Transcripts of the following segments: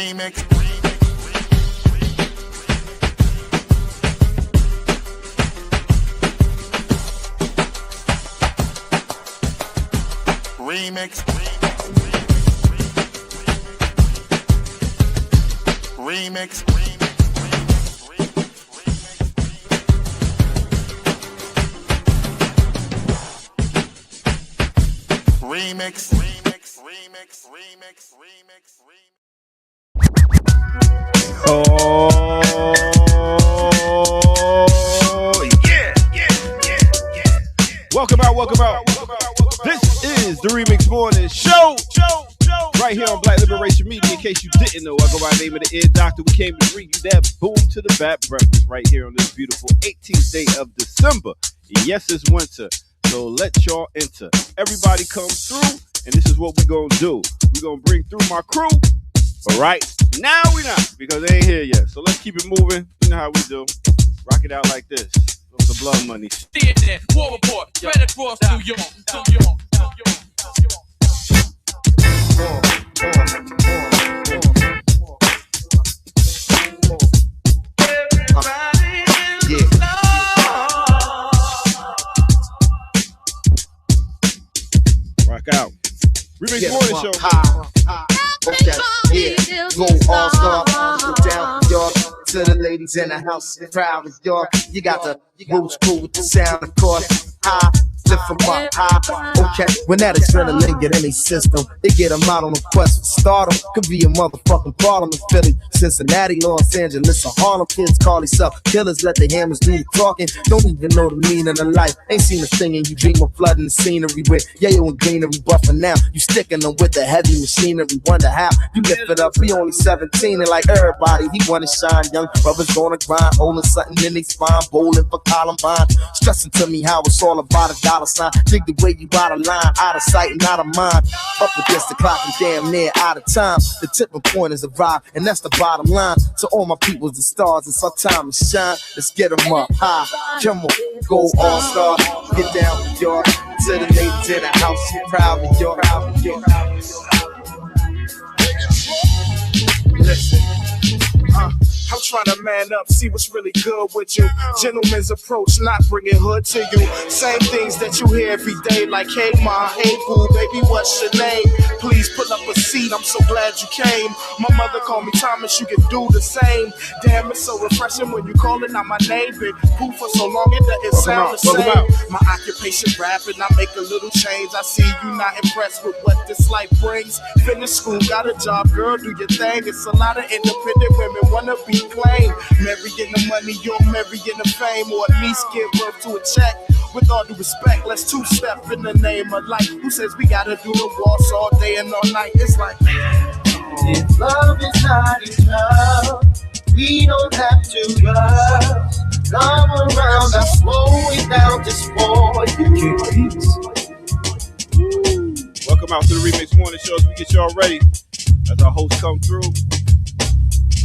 Remix. Remix. Remix. Remix. Oh, yeah. Welcome out. This is the Remix Morning Show. Right here on Black Liberation Media. In case you didn't know, I go by the name of the Ear Doctor. We came to bring you that boom to the bat breakfast right here on this beautiful 18th day of December. Yes, it's winter, so let y'all enter. Everybody come through, and this is what we're going to do. We're going to bring through my crew. But right now we not, because they ain't here yet. So let's keep it moving. You know how we do. Rock it out like this. With the blood money. CNN, war report, spread across New York. Rock out. Remix Morning Show. Okay, yeah, go all star, go down, York, to the ladies in the house, proud as York. You got the roots cool with the sound, of course. High, lift them up, high. Okay, when that adrenaline get in their system, they get them out on a quest for stardom. Could be a motherfucking problem in Philly, Cincinnati, Los Angeles, or Harlem. Kids call themselves killers, let the hammers do the talking. Don't even know the meaning of life. Ain't seen a thing and you dream of flooding the scenery with yayo and greenery. But for now, you sticking them with the heavy machinery. Wonder how you lift it up. We only 17 and like everybody, he wanna shine. Young brothers gonna grind, holding something in their spine, bowling for Columbine. Stressing to me how it's all about a dollar sign. Dig the way you out of line, out of sight and out of mind. Up against the clock and damn near out of time. The tipping point is arrived, and that's the bottom line. To all my peoples, the stars, it's our time to shine. Let's get them up high. Come on, go all star. Get down with York. To the ladies in the house, proud of York. Listen, I'm trying to man up, see what's really good with you. Gentleman's approach, not bringing hood to you. Same things that you hear every day, like, hey ma, hey boo, baby, what's your name? Please pull up a seat, I'm so glad you came. My mother called me Thomas, you can do the same. Damn, it's so refreshing when you calling out my name. Been cool for so long, it doesn't sound the same. My occupation rapping, I make a little change. I see you not impressed with what this life brings. Finish school, got a job, girl, do your thing. It's a lot of independent women wanna be claimed. Marrying the money, you're marrying the fame, or at least give birth to a check. With all due respect, let's two-step in the name of life. Who says we gotta do the waltz all day and all night? It's like, if love is not enough, we don't have to rush. Come around, I slow it down just for you. Welcome out to the Remix Morning Show as we get y'all ready as our hosts come through.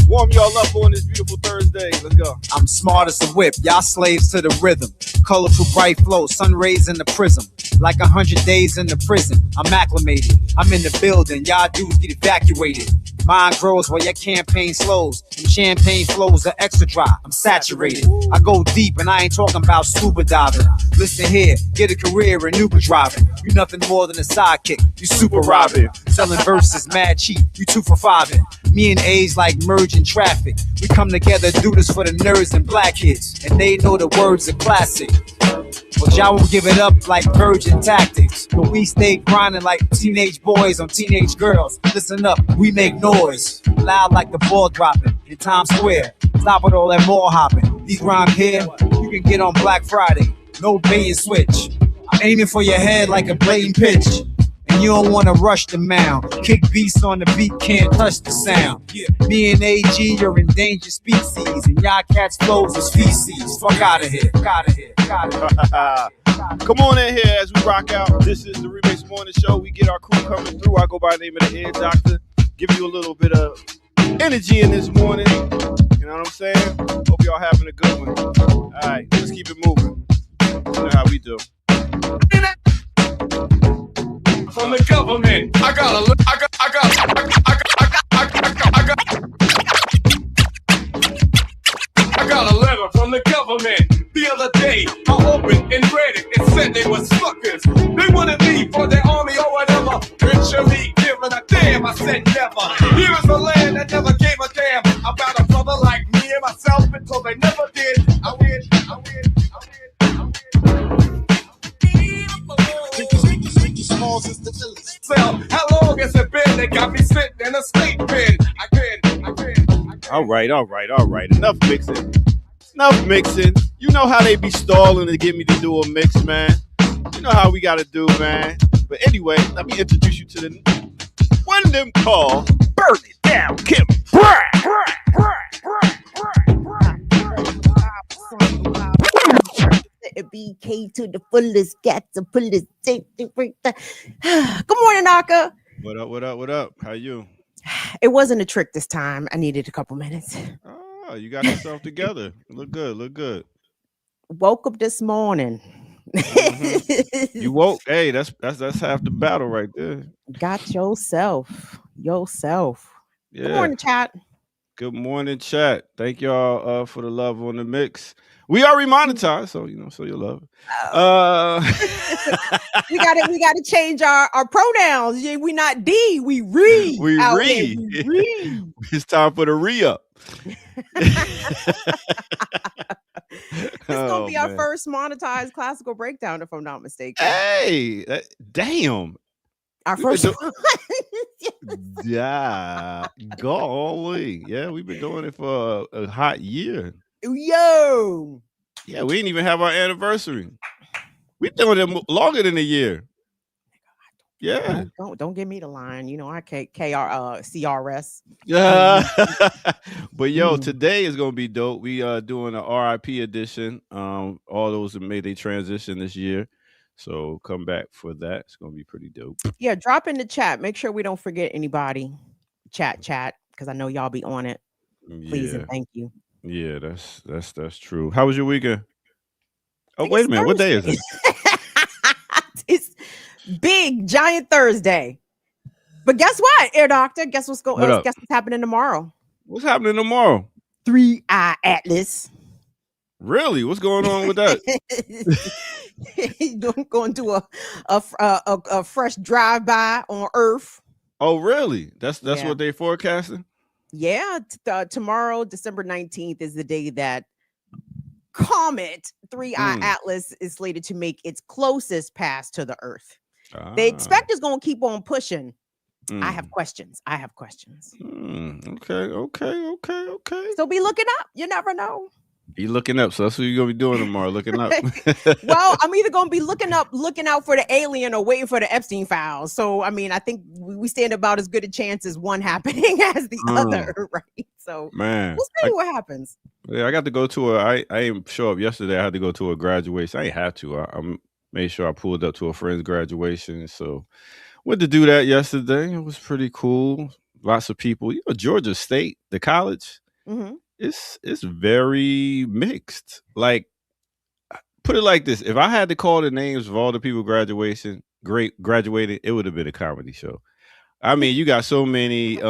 Warm y'all up on this beautiful Thursday. Let's go. I'm smart as a whip, y'all slaves to the rhythm. Colorful bright flow, sun rays in the prism. Like 100 days in the prison, I'm acclimated. I'm in the building, y'all dudes get evacuated. Mine grows while your campaign slows. And champagne flows are extra dry, I'm saturated. I go deep and I ain't talking about scuba diving. Listen here, get a career in Uber driving. You nothing more than a sidekick, you super robbing. Selling verses mad cheap, you 2 for 5. Me and A's like merging traffic. We come together, do this for the nerds and black kids. And they know the words are classic. But y'all won't give it up like virgin tactics. But we stay grinding like teenage boys on teenage girls. Listen up, we make noise. Loud like the ball dropping in Times Square. Stop with all that mall hopping. These rhymes here, you can get on Black Friday. No bait and switch. I'm aiming for your head like a blatant pitch. And you don't wanna rush the mound. Kick beats on the beat, can't touch the sound. Yeah. Me and AG are endangered species, and y'all cats flows is feces. Fuck out of here. Come on in here as we rock out. This is the Remix Morning Show. We get our crew coming through. I go by the name of the Ear Doctor. Give you a little bit of energy in this morning. You know what I'm saying? Hope y'all having a good one. All right, let's keep it moving. You know how we do. From the government, I got said never. Here is a land that never gave a damn about a brother like me and myself until they never did. I win, I win, I win, I win. Well, how long has it been? They got me sitting in a sleep pen. I can. All right. Enough mixing. You know how they be stalling to get me to do a mix, man. You know how we gotta do, man. But anyway, let me introduce you to the one of them called Burn It Down, Kim. BK to the fullest, got the fullest. Good morning, Naka. What up? How you? It wasn't a trick this time. I needed a couple minutes. Oh, you got yourself together. Look good. Woke up this morning. Mm-hmm. You woke. Hey, that's half the battle right there. Got yourself. Yeah. Good morning, chat. Good morning, chat. Thank y'all for the love on the mix. We are remonetized, so so you'll love it. We gotta change our pronouns. We not D, we re. We re. It's time for the re-up. It's gonna be our first monetized classical breakdown, if I'm not mistaken. Hey, damn. Our first one. Yeah, golly. Yeah, we've been doing it for a hot year. Yo. Yeah, we didn't even have our anniversary. We're doing it longer than a year. Yeah. Don't give me the line. I CRS. But yo, today is gonna be dope. We are doing an RIP edition. All those that made a transition this year. So come back for that. It's gonna be pretty dope. Yeah, drop in the chat. Make sure we don't forget anybody. Chat, because I know y'all be on it. Please and thank you. Yeah, that's true. How was your weekend? Oh, wait a minute. Thursday. What day is it? It's big giant Thursday. But guess what, Air Doctor? Guess what's happening tomorrow? What's happening tomorrow? 3-Eye Atlas. Really? What's going on with that? He's going to a fresh drive-by on Earth. Oh, really? That's what they forecasting? Yeah, tomorrow, December 19th, is the day that Comet 3-Eye Atlas is slated to make its closest pass to the Earth. They expect it's going to keep on pushing. I have questions. Okay. So be looking up. You never know. Be looking up. So that's what you're going to be doing tomorrow, looking up. Well, I'm either going to be looking out for the alien or waiting for the Epstein files. So, I mean, I think we stand about as good a chance as one happening as the other, right? So, man, we'll see what happens. Yeah, I got to go to I didn't show up yesterday. I had to go to a graduation. I ain't have to. I made sure I pulled up to a friend's graduation. So, went to do that yesterday. It was pretty cool. Lots of people. Georgia State, the college. Mm-hmm. It's very mixed. Like, put it like this: if I had to call the names of all the people graduated, it would have been a comedy show. I mean, you got so many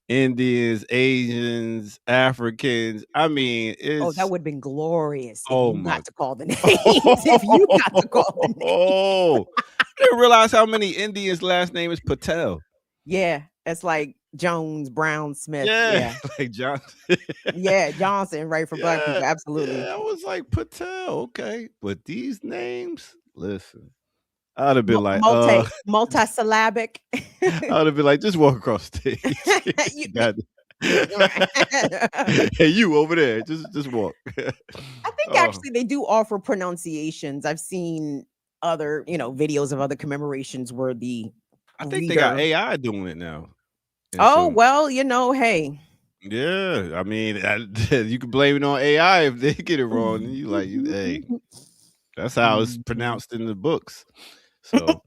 Indians, Asians, Africans. I mean, that would have been glorious. Oh, you got to call the names. If you got to call the names. Oh, I didn't realize how many Indians' last name is Patel. Yeah, it's like Jones, Brown, Smith. Yeah. Like Johnson. Yeah, Johnson, right, for Black people, absolutely. Yeah, I was like, Patel, okay. But these names, listen, I'd have been like, multisyllabic. I'd have been like, just walk across the stage. Hey, you over there, just walk. I think actually they do offer pronunciations. I've seen other, videos of other commemorations where I think they got AI doing it now. Well, hey. Yeah, I mean, you can blame it on AI if they get it wrong. And you like, hey, that's how it's pronounced in the books. So,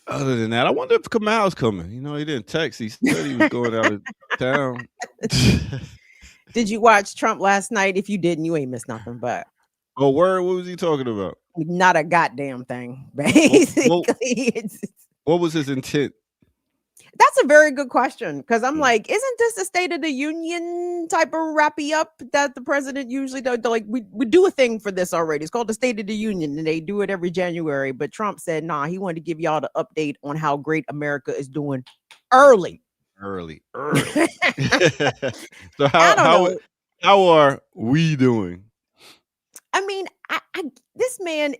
other than that, I wonder if Kamal's coming. He didn't text. He said he was going out of town. Did you watch Trump last night? If you didn't, you ain't missed nothing. But word, what was he talking about? Not a goddamn thing. Basically, what was his intent? That's a very good question because I'm like, isn't this a State of the Union type of wrappy up that the president usually does? Like, we do a thing for this already. It's called the State of the Union, and they do it every January. But Trump said, nah, he wanted to give y'all the update on how great America is doing early. Early. So how are we doing? I mean, this man,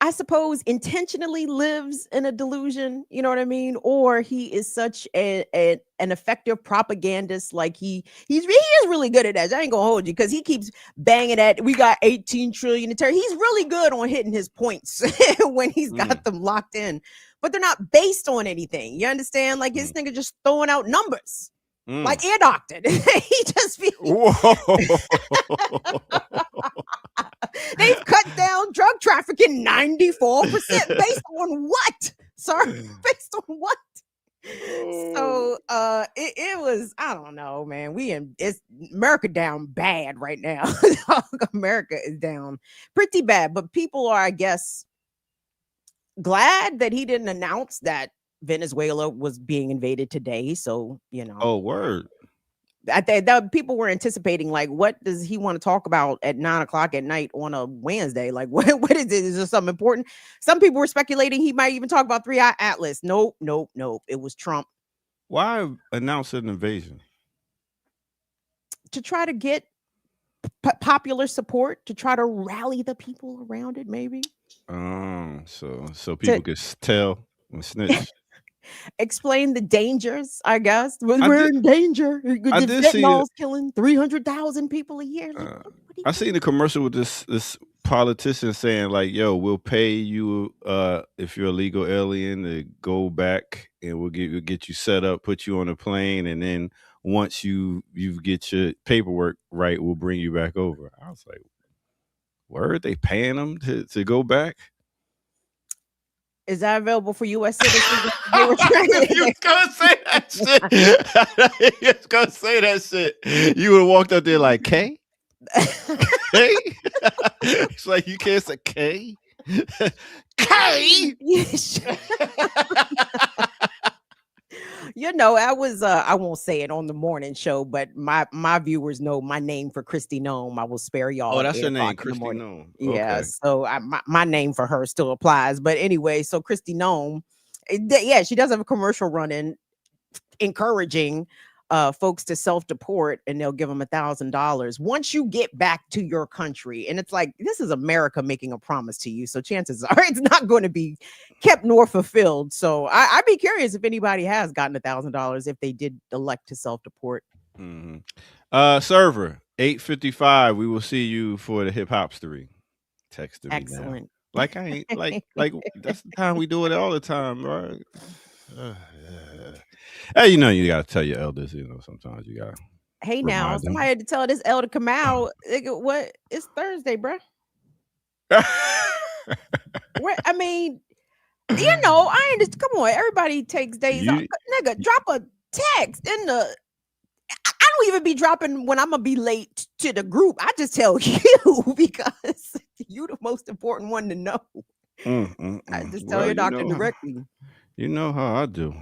I suppose, intentionally lives in a delusion, you know what I mean? Or he is such an effective propagandist. Like he is really good at that. I ain't gonna hold you because he keeps banging at we got 18 trillion in terror. He's really good on hitting his points when he's got them locked in, but they're not based on anything. You understand? Like his nigga just throwing out numbers. Like ear doctor. He just be they've cut down drug trafficking 94% based on what? Sorry, based on what? So it was, I don't know, man. It's America down bad right now. America is down pretty bad, but people are, I guess, glad that he didn't announce that Venezuela was being invaded today. So, you know. Oh, word. I think that people were anticipating, like, what does he want to talk about at 9:00 at night on a Wednesday? Like, what is it? Is there something important? Some people were speculating he might even talk about 3-Eye Atlas. Nope. It was Trump. Why announce an invasion? To try to get popular support, to try to rally the people around it, maybe. So people could tell and snitch. Explain the dangers, I guess. We're in danger. The fentanyl's killing 300,000 people a year. Like, I seen the commercial with this politician saying like, "Yo, we'll pay you if you're a legal alien to go back, and we'll get you set up, put you on a plane, and then once you get your paperwork right, we'll bring you back over." I was like, "Word? They paying them to go back?" Is that available for U.S. citizens? You was gonna say that shit. You was gonna say that shit. You would have walked up there like, K? K? It's like, you can't say K? K? You know, I was I won't say it on the morning show, but my viewers know my name for Christy Nome. I will spare y'all. Oh, that's her name, Christy Nome. Yeah, okay. So my name for her still applies. But anyway, so Christy Nome, yeah, she does have a commercial running encouraging folks to self-deport, and they'll give them $1,000 once you get back to your country. And it's like, this is America making a promise to you, so chances are it's not going to be kept nor fulfilled. So I'd be curious if anybody has gotten $1,000 if they did elect to self-deport. Server 855, we will see you for the hip hopstery. Texted me. Excellent. Now. Like I ain't like that's the time we do it all the time, right? Hey, you know, you gotta tell your elders, you know, sometimes you gotta. Hey, now somebody had to tell this elder come out. What? It's Thursday, bro. I mean, you know, I ain't just, come on. Everybody takes days off. Nigga, drop a text in the. I don't even be dropping when I'm gonna be late to the group. I just tell you because you the most important one to know. I just tell your doctor directly. You know how I do.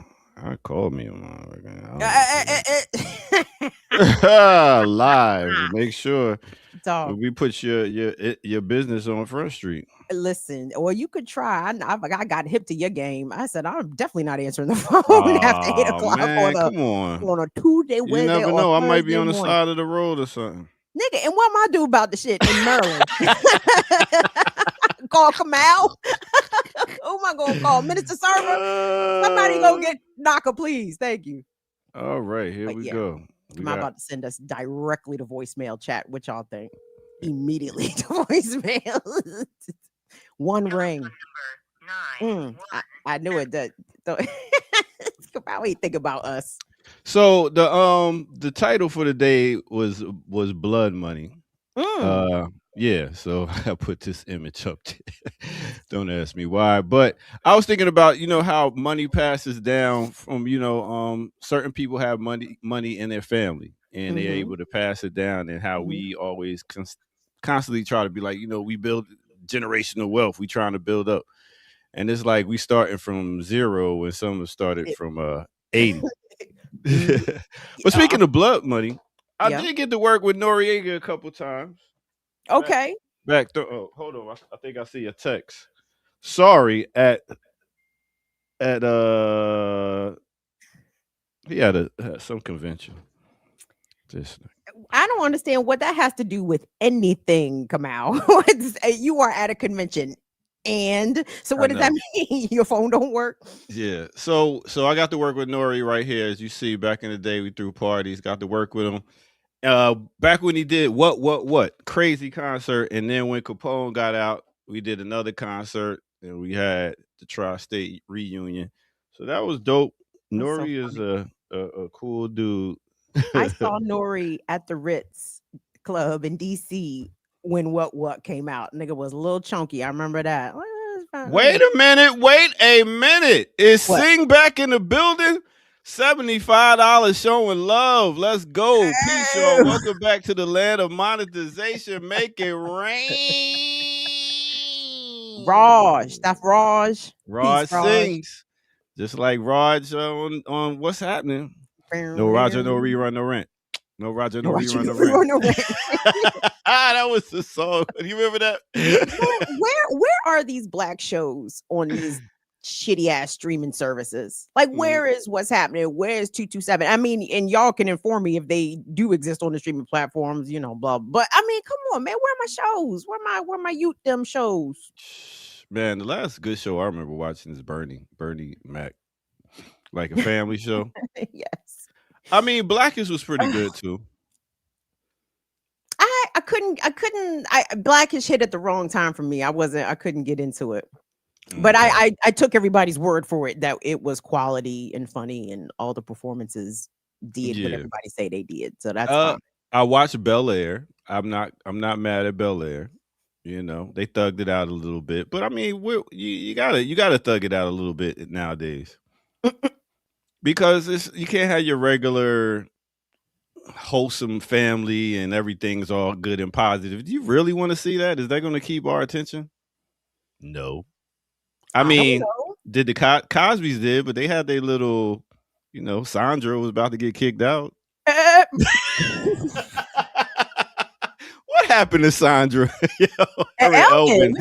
I call me live. Make sure we put your business on Front Street. Listen, or you could try. I got hip to your game. I said I'm definitely not answering the phone after 8 o'clock on a Tuesday, Wednesday. You never know. I might be on the morning. side of the road or something. Nigga, and what am I do about the shit in Maryland? Call Kamal. Who am I gonna call? Minister Server? Somebody go get Naka, please. Thank you. All right, here we go. I'm about to send us directly to voicemail chat. What y'all think? Immediately to voicemail. One ring. I knew it. Probably think about us. So the title for the day was Blood Money. Yeah, so I put this image up there. Don't ask me why, but I was thinking about, you know, how money passes down from, you know, certain people have money in their family and they're able to pass it down, and how we always constantly try to be like, you know, we build generational wealth. We trying to build up, and it's like we starting from zero, and some have started from 80. Mhm. But speaking of blood money, I Yeah. did get to work with Noriega a couple times. Okay. Back to hold on. I think I see a text. Sorry, at he had some convention. Just I don't understand what that has to do with anything, Kamal. You are at a convention. And so I what does that know. mean? Your phone don't work? Yeah. So I got to work with Nori right here. As you see, back in the day, we threw parties, got to work with him. Back when he did what crazy concert, and then when Capone got out, we did another concert, and we had the tri-state reunion. So that was dope. That's so Nori is funny. a cool dude. I saw Nori at the Ritz Club in DC when what came out. Nigga was a little chunky. I remember that. Well, it's fine. Wait a minute. Wait a minute. Is What? Sing back in the building? $75 showing love. Let's go. Peace, y'all. Welcome back to the land of monetization. Make it rain. Raj. That's Raj. Peace, Raj Raj. sings. Just like Raj on What's Happening. No Roger, no rerun, no rent. No Roger, no rerun, no rent. That was the song. Do you remember that? Where are these black shows on these shitty ass streaming services? Like, where is What's Happening? Where is 227? I mean, and y'all can inform me if they do exist on the streaming platforms, blah. But I mean, come on, man. Where are my shows? Where my youth them shows? Man, the last good show I remember watching is Bernie Mac. Like a family show. Yes. I mean, Blackish was pretty good too. Blackish hit at the wrong time for me. I couldn't get into it. But I took everybody's word for it that it was quality and funny, and all the performances did what everybody say they did. So that's fine. I watched Bel Air. I'm not mad at Bel Air. You know, they thugged it out a little bit, but I mean, you gotta thug it out a little bit nowadays, because you can't have your regular wholesome family and everything's all good and positive. Do you really want to see that? Is that going to keep our attention? No. I mean, did the Cosby's did, but they had their little, Sandra was about to get kicked out. What happened to Sandra? Elvin,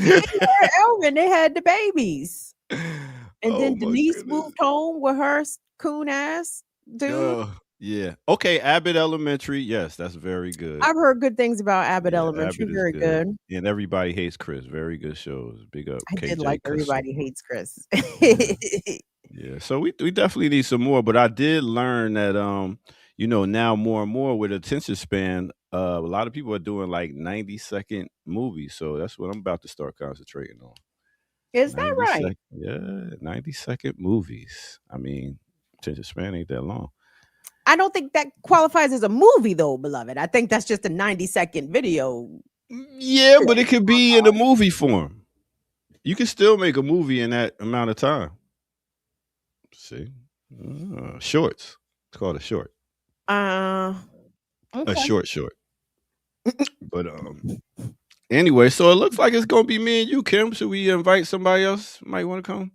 they had the babies. And then Denise moved home with her coon ass dude. Yeah. Okay, Abbott Elementary. Yes, that's very good. I've heard good things about Abbott Elementary. Abbott very good. And Everybody Hates Chris. Very good shows. Big up. I did like Everybody Hates Chris. Yeah. So we definitely need some more. But I did learn that now more and more with attention span, a lot of people are doing like 90-second movies. So that's what I'm about to start concentrating on. Is that right? Yeah, 90-second movies. I mean, attention span ain't that long. I don't think that qualifies as a movie, though, beloved. I think that's just a 90-second video. Yeah, but it could be in a movie form. You can still make a movie in that amount of time. See? Shorts. It's called a short. Okay. A short. But anyway, so it looks like it's gonna be me and you, Kim. Should we invite somebody else? Might want to come?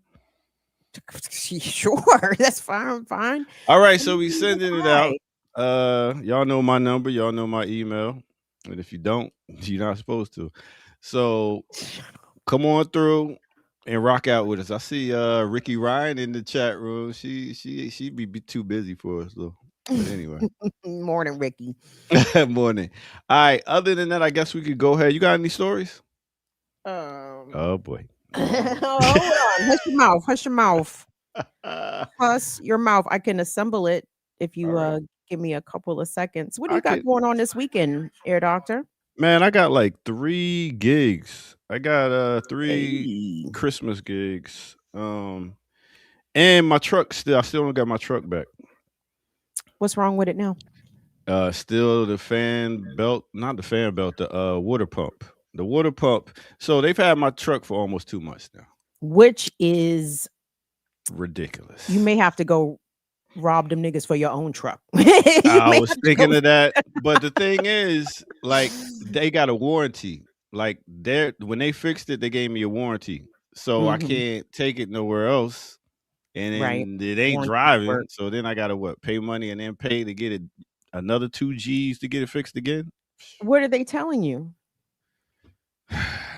Sure, that's fine. All right, so we sending it out. Y'all know my number, y'all know my email, and if you don't, you're not supposed to. So come on through and rock out with us. I see Ricky Ryan in the chat room. She be too busy for us though. But anyway. Morning, Ricky. Morning. All right. Other than that, I guess we could go ahead. You got any stories? Oh boy. Hold on. Hush your mouth. Hush your mouth. Hush your mouth. I can assemble it if you give me a couple of seconds. What do you got going on this weekend, Air Doctor? Man, I got like 3 gigs. I got 3 Christmas gigs. And my truck I still don't got my truck back. What's wrong with it now? Still the fan belt, not the fan belt, the water pump. The water pump. So they've had my truck for almost 2 months now. Which is ridiculous. You may have to go rob them niggas for your own truck. I was thinking of that. But the thing is, like, they got a warranty. Like, when they fixed it, they gave me a warranty. So I can't take it nowhere else and Right. then it ain't Want to driving. work. So then I gotta pay money and then pay to get it another 2 G's to get it fixed again. What are they telling you?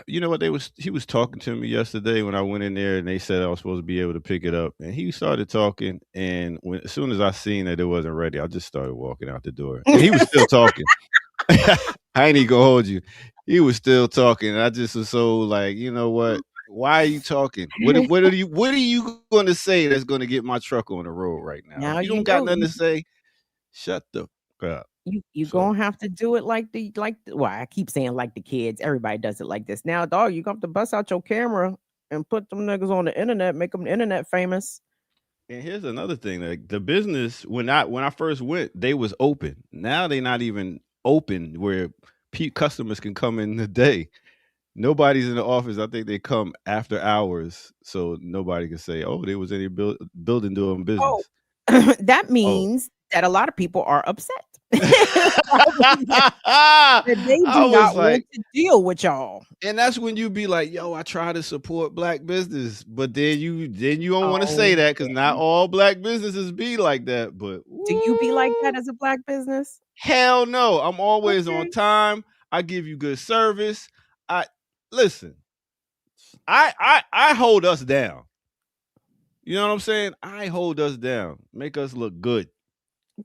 You know what he was talking to me yesterday when I went in there and they said I was supposed to be able to pick it up, and he started talking, and as soon as I seen that it wasn't ready, I just started walking out the door, and he was still talking. I ain't even gonna hold you. He was still talking, and I just was so like, you know what? Why are you talking? What are you going to say that's going to get my truck on the road right now? Now If you you don't got know nothing to say, shut the fuck up. you So, gonna have to do it like well, I keep saying like the kids. Everybody does it like this. Now, dog, you gonna have to bust out your camera and put them niggas on the internet, make them internet famous. and here's another thing: like the business when I first went, they was open. Now they not even open where customers can come in the day. Nobody's in the office. I think they come after hours, so nobody can say, "Oh, they was in the building doing Oh, business." that Oh, means that a lot of people are upset. That they I do was not like, want to deal with y'all. and that's when you be like, "Yo, I try to support black business," but then you don't want to say Oh, that because not yeah. all black businesses be like that. But Do you be like that woo, as a black business? hell no, I'm always on Okay. time. I give you good service. I listen. I hold us down. You know what I'm saying? I hold us down, make us look good.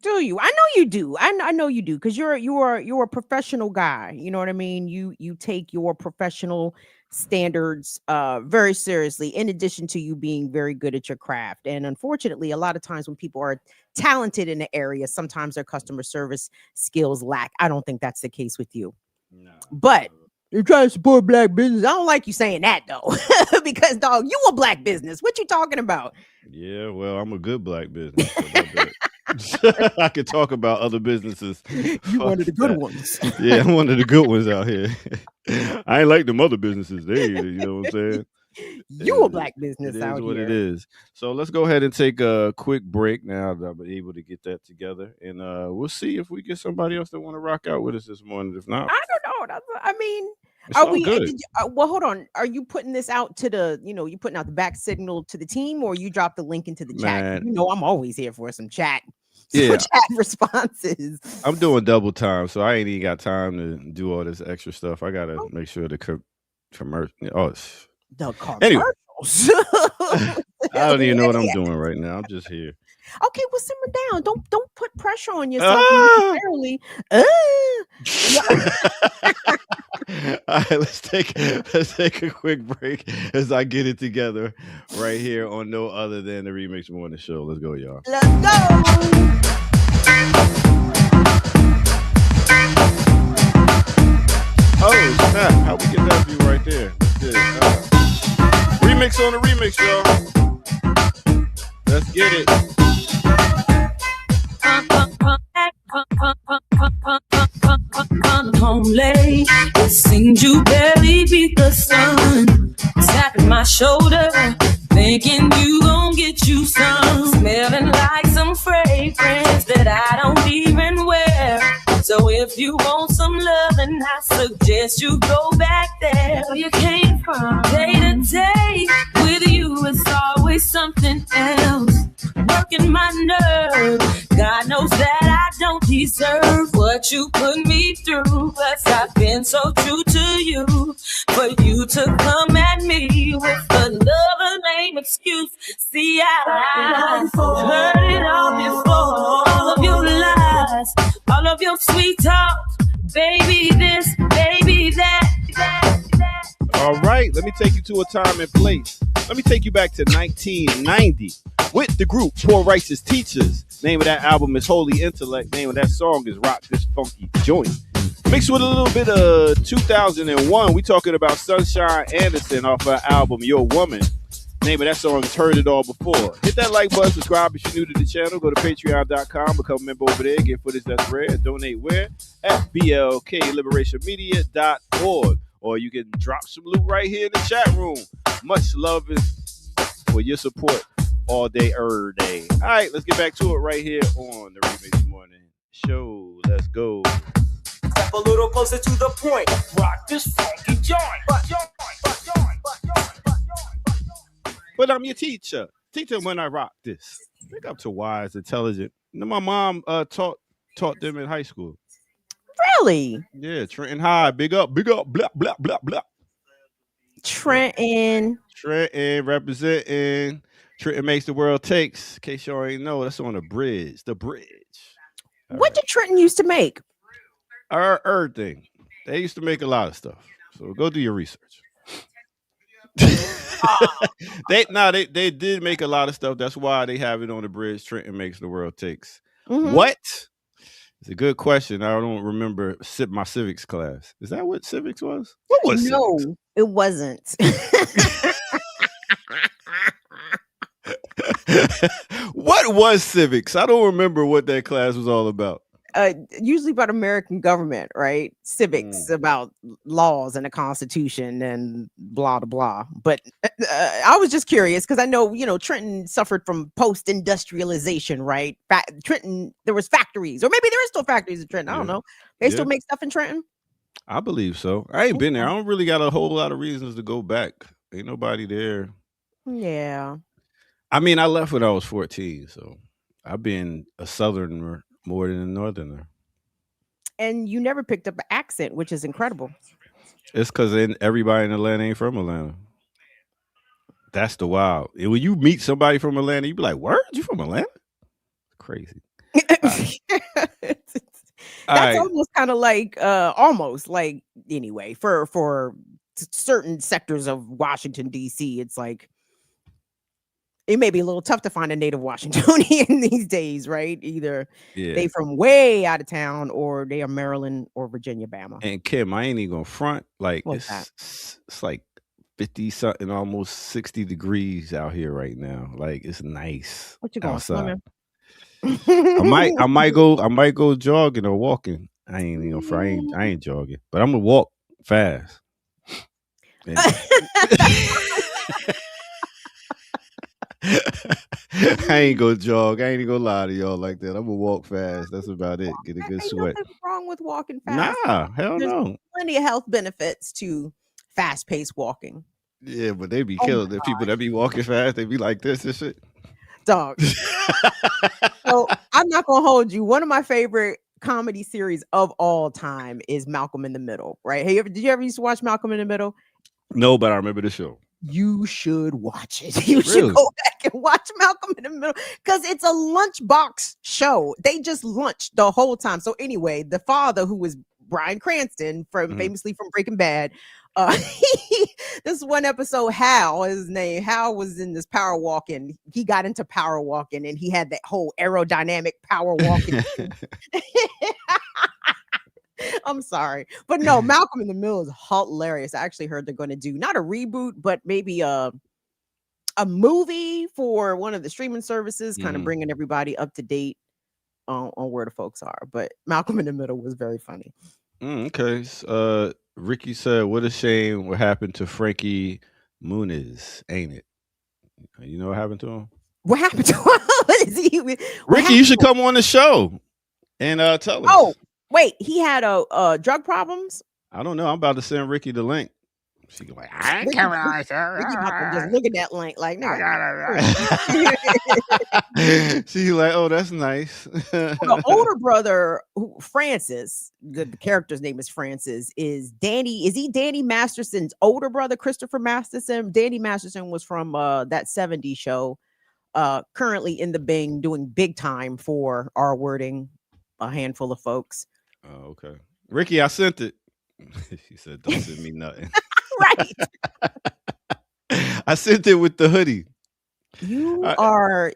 Do you? I know you do. I know you do because you're a professional guy. You know what I mean. You take your professional standards very seriously. In addition to you being very good at your craft, and unfortunately, a lot of times when people are talented in the area, sometimes their customer service skills lack. I don't think that's the case with you. Nah. But you're trying to support black business. I don't like you saying that though, because dog, you a black business. What you talking about? Yeah, well, I'm a good black business. How about that? I could talk about other businesses. You Fuck one of the good that. ones. Yeah, I'm one of the good ones out here. I ain't like them other businesses. You know what I'm saying? You a It, black it business is out what it here. is. So let's go ahead and take a quick break now that I'm able to get that together, and we'll see if we get somebody else that want to rock out with us this morning. If not, I don't know. I mean, it's are all we? good. Did you, well, hold on. Are you putting this out to the? You putting out the back signal to the team, or you drop the link into the chat? Man, You know, I'm always here for some chat, yeah, chat responses. I'm doing double time, so I ain't even got time to do all this extra stuff. I gotta make sure the commercial. Oh, The anyway, commercials. I don't even know what I'm Yeah. doing right now. I'm just here. Okay, well, simmer down. Don't put pressure on yourself Ah! unnecessarily. All right, let's take a quick break as I get it together right here on no other than the Remix Morning Show. Let's go, y'all. Let's go. Oh snap! How we get that view right there? Let's get it. Remix on the remix, y'all. Let's get it. Come home late. It seems you barely beat the sun. Tapping my shoulder, thinking you gon' get you some. Smelling like some fragrance that I don't even wear. So if you want some love, then I suggest you go back there where you came from. Day to day with you, it's always something else. Working my nerve. God knows that I don't deserve what you put me through. But I've been so true to you. For you to come at me with another lame excuse. See, I've heard it all before. All of your lies, all of your sweet talk. Baby this, baby that. All right, let me take you to a time and place. Let me take you back to 1990 with the group Poor Righteous Teachers. Name of that album is Holy Intellect. Name of that song is Rock This Funky Joint. Mixed with a little bit of 2001, we talking about Sunshine Anderson off her album Your Woman. Name of that song is Heard It All Before. Hit that like button, subscribe if you're new to the channel. Go to patreon.com, become a member over there, get footage that's rare, donate where? At blkliberationmedia.org. Or you can drop some loot right here in the chat room. Much love for your support all day, every day. All right, let's get back to it right here on the Remix Morning Show. Let's go. Step a little closer to the point. Rock this funky joint. But I'm your teacher. Teach them when I rock this. Big up to wise, intelligent. My mom taught them in high school. Really? Yeah, Trenton High. Big up, blah, blah, blah, blah. Trenton representing. Trenton makes the world takes. In case you already know, that's on the bridge. The bridge. What did Trenton used to make? Everything. They used to make a lot of stuff. So go do your research. They did make a lot of stuff. That's why they have it on the bridge. Trenton makes the world takes. Mm-hmm. What? It's a good question. I don't remember my civics class. Is that what civics was? What was civics? It wasn't. What was civics? I don't remember what that class was all about. Usually about American government, right? Civics about laws and the Constitution and blah blah blah. But I was just curious because I know Trenton suffered from post-industrialization, right? Trenton, there was factories, or maybe there is still factories in Trenton. I don't know. They still make stuff in Trenton. I believe so. I ain't been there. I don't really got a whole lot of reasons to go back. Ain't nobody there. Yeah. I mean, I left when I was 14, so I've been a Southerner more than a Northerner. And you never picked up an accent, which is incredible. It's because everybody in Atlanta ain't from Atlanta. That's the wild. And when you meet somebody from Atlanta, you be like, "Word, you from Atlanta?" Crazy. That's almost kind of like, anyway, for certain sectors of Washington, D.C., it's like, it may be a little tough to find a native Washingtonian these days, right? Either they from way out of town or they are Maryland or Virginia, Bama. And Kim, I ain't even gonna front. Like it's like 50 something, almost 60 degrees out here right now. Like it's nice. What you going outside. Swimming? I might go jogging or walking. I ain't even gonna I ain't jogging, but I'm gonna walk fast. I ain't gonna jog. I ain't gonna lie to y'all like that. I'm gonna walk fast. That's about it. Get a good sweat. Nothing wrong with walking fast. Nah, hell no. Plenty of health benefits to fast-paced walking. Yeah, but they be killing the people that be walking fast. They be like this and shit. Dog. So I'm not gonna hold you. One of my favorite comedy series of all time is Malcolm in the Middle. Right? Hey, did you ever used to watch Malcolm in the Middle? No, but I remember the show. You should watch it. You should go back and watch Malcolm in the Middle because it's a lunchbox show. They just lunch the whole time. So anyway, the father, who was Bryan Cranston famously from Breaking Bad, this one episode, Hal, his name, Hal was in this power walking. He got into power walking and he had that whole aerodynamic power walking. I'm sorry, but no, Malcolm in the Middle is hilarious. I actually heard they're going to do not a reboot, but maybe a movie for one of the streaming services, kind of bringing everybody up to date on where the folks are. But Malcolm in the Middle was very funny. Okay. Ricky said, "What a shame what happened to Frankie Muniz, ain't it? You know what happened to him? What happened to him? Ricky, you should come on the show and tell us." Oh. Wait, he had drug problems? I don't know. I'm about to send Ricky the link. She go like, I ain't coming on, sir. Ricky about to just look at that link like, no. She's like, oh, that's nice. The older brother, Francis, the character's name is Francis, is Danny. Is he Danny Masterson's older brother, Christopher Masterson? Danny Masterson was from that 70s show. Currently in the Bing, doing big time for our wording, a handful of folks. Oh, okay. Ricky, I sent it. She said, don't send me nothing. Right. I sent it with the hoodie. You are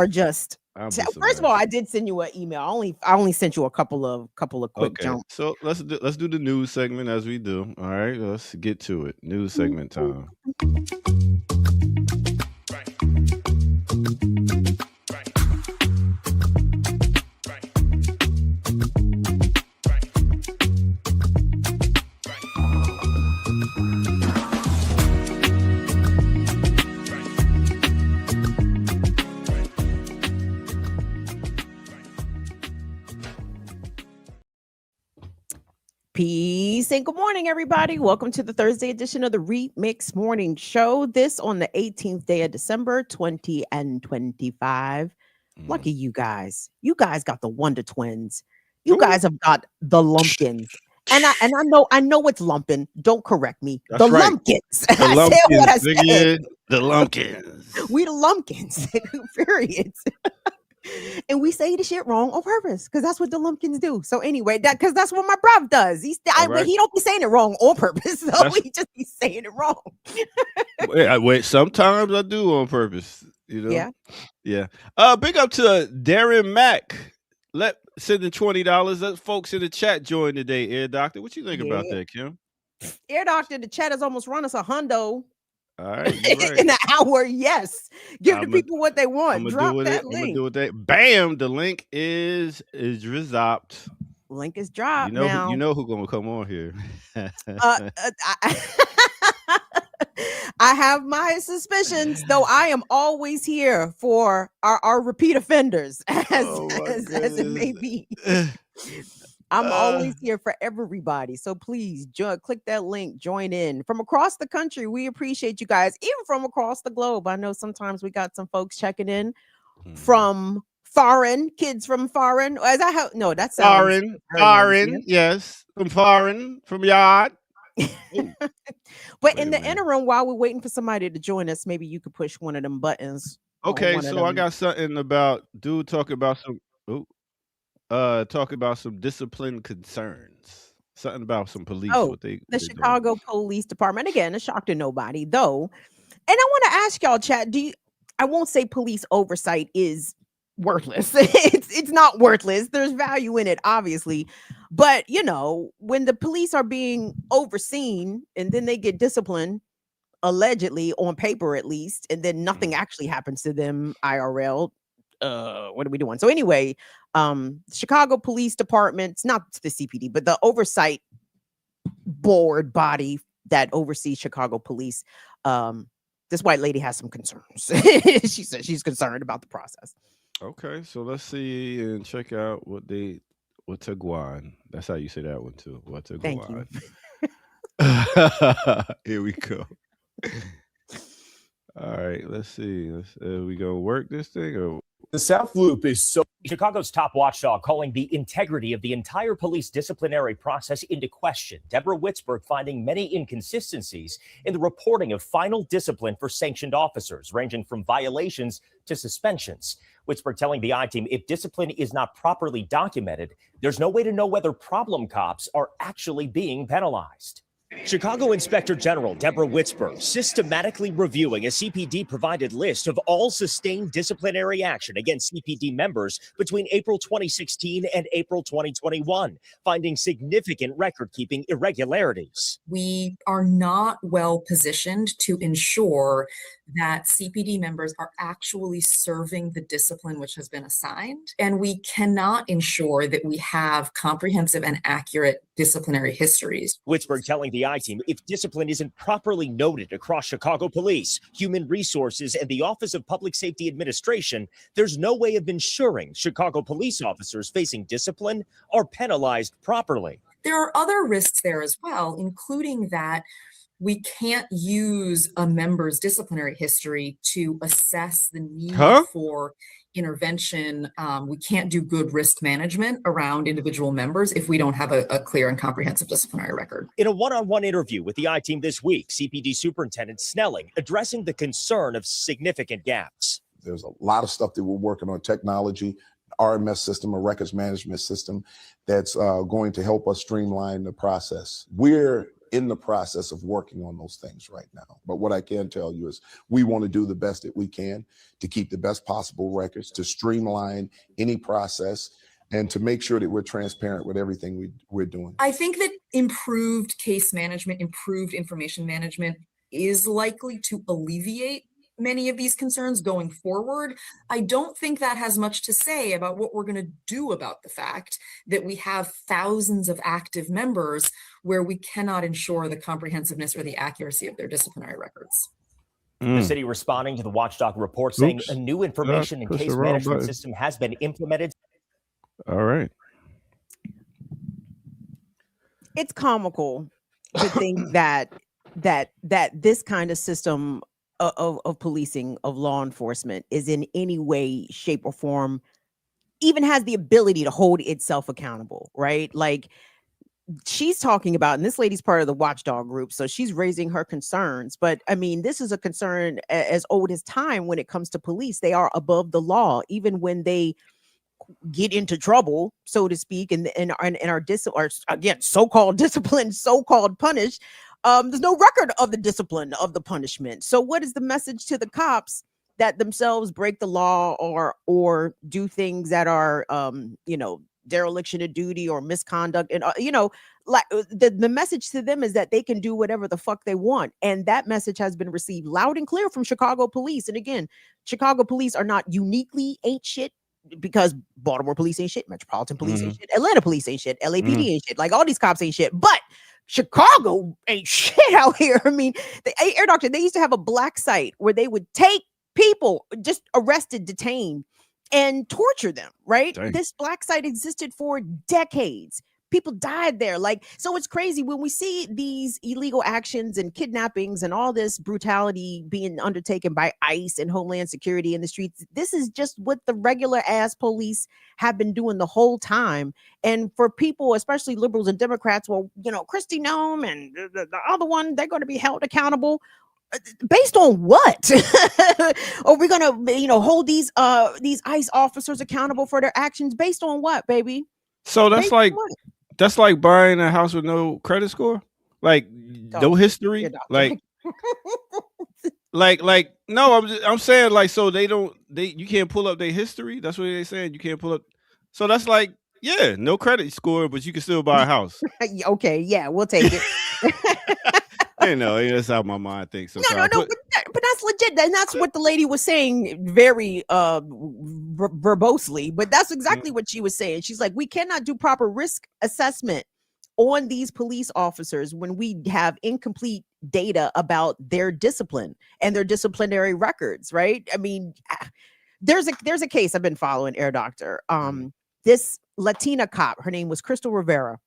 just. First of all, I did send you an email. I only sent you a couple of quick jumps. So let's do the news segment as we do. All right, let's get to it. News segment time. Peace and good morning, everybody. Welcome to the Thursday edition of the Remix Morning Show. This on the 18th day of December, 2025. Lucky you guys. You guys got the Wonder Twins. You guys have got the Lumpkins. And I know it's lumping. Don't correct me. That's the right. Lumpkins. The I Lumpkins, said what I nigga, said. the Lumpkins. We the Lumpkins. Period. And we say the shit wrong on purpose because that's what the Lumpkins do. So anyway, because that's what my bruv does. He don't be saying it wrong on purpose. So he just be saying it wrong. wait, sometimes I do on purpose. You know? Yeah. Big up to Darren Mack. Sending $20. Let folks in the chat join today. Air Doctor, what you think about that, Kim? Air Doctor, the chat has almost run us a hundo. All right, right. In an hour, yes. Give the people what they want. Drop that link. I'm gonna do it. Bam! The link is dropped. Link is dropped. You know who's gonna come on here. I have my suspicions, though. I am always here for our repeat offenders, as it may be. I'm always here for everybody. So please click that link, join in from across the country. We appreciate you guys, even from across the globe. I know sometimes we got some folks checking in from foreign, kids from foreign. That sounds foreign, yes, from yard. But in the interim, while we're waiting for somebody to join us, maybe you could push one of them buttons. Okay, so I got something about talk about some discipline concerns. Something about some police. The Chicago Police Department. Again, a shock to nobody, though. And I want to ask y'all, chat, I won't say police oversight is worthless. It's not worthless. There's value in it, obviously. But, when the police are being overseen and then they get disciplined, allegedly, on paper at least, and then nothing actually happens to them IRL, what are we doing? So anyway, Chicago Police Department, it's not the CPD, but the oversight board body that oversees Chicago police. This white lady has some concerns. She said she's concerned about the process. Okay, so let's see and check out what's a guan. That's how you say that one too. What's a guan? Here we go. All right, let's see. We gonna work this thing or? The South Loop is so... Chicago's top watchdog calling the integrity of the entire police disciplinary process into question. Deborah Witzberg finding many inconsistencies in the reporting of final discipline for sanctioned officers, ranging from violations to suspensions. Witzberg telling the I-Team, if discipline is not properly documented, there's no way to know whether problem cops are actually being penalized. Chicago Inspector General Deborah Witzberg systematically reviewing a CPD-provided list of all sustained disciplinary action against CPD members between April 2016 and April 2021, finding significant record-keeping irregularities. We are not well positioned to ensure that CPD members are actually serving the discipline which has been assigned, and we cannot ensure that we have comprehensive and accurate disciplinary histories. Witzberg telling the I-Team, if discipline isn't properly noted across Chicago Police, Human Resources, and the Office of Public Safety Administration, there's no way of ensuring Chicago police officers facing discipline are penalized properly. There are other risks there as well, including that we can't use a member's disciplinary history to assess the need for intervention. We can't do good risk management around individual members if we don't have a clear and comprehensive disciplinary record. In a one-on-one interview with the I-Team this week, CPD Superintendent Snelling addressing the concern of significant gaps. There's a lot of stuff that we're working on, technology, RMS system, a records management system that's going to help us streamline the process. We're in the process of working on those things right now. But what I can tell you is we want to do the best that we can to keep the best possible records, to streamline any process, and to make sure that we're transparent with everything we're doing. I think that improved case management, improved information management is likely to alleviate many of these concerns going forward. I don't think that has much to say about what we're going to do about the fact that we have thousands of active members where we cannot ensure the comprehensiveness or the accuracy of their disciplinary records. The city responding to the watchdog report saying a new information and case management system has been implemented. All right. it's comical to think that this kind of system of policing, of law enforcement, is in any way, shape, or form even has the ability to hold itself accountable, right? Like, she's talking about, and this lady's part of the watchdog group, so she's raising her concerns. But I mean, this is a concern as old as time when it comes to police. They are above the law, even when they get into trouble, so to speak, and are or again, so-called disciplined, so-called punished. There's no record of the discipline, of the punishment. So what is the message to the cops that themselves break the law or do things that are dereliction of duty or misconduct? And like the message to them is that they can do whatever the fuck they want. And that message has been received loud and clear from Chicago police. And again, Chicago police are not uniquely ain't shit, because Baltimore police ain't shit, Metropolitan police ain't shit, Atlanta police ain't shit, LAPD ain't shit. Like, all these cops ain't shit, but Chicago ain't shit out here. I mean, the Air Doctor, they used to have a black site where they would take people just arrested, detained, and torture them, right? Dang. This black site existed for decades. People died there. Like, so it's crazy when we see these illegal actions and kidnappings and all this brutality being undertaken by ICE and Homeland Security in the streets. This is just what the regular ass police have been doing the whole time. And for people, especially liberals and Democrats, well, Kristi Noem and the other one, they're going to be held accountable. Based on what? Are we gonna hold these ICE officers accountable for their actions based on what, baby? So that's like buying a house with no credit score, like no history, like no. I'm saying, like, so you can't pull up their history. That's what they're saying. You can't pull up. So that's like, yeah, no credit score, but you can still buy a house. Okay, yeah, we'll take it. That's how my mind thinks sometimes. No, but that's legit. And that's what the lady was saying very verbosely, but that's exactly what she was saying. She's like, we cannot do proper risk assessment on these police officers when we have incomplete data about their discipline and their disciplinary records, right? I mean, there's a case I've been following, Air Doctor. This Latina cop, her name was Crystal Rivera.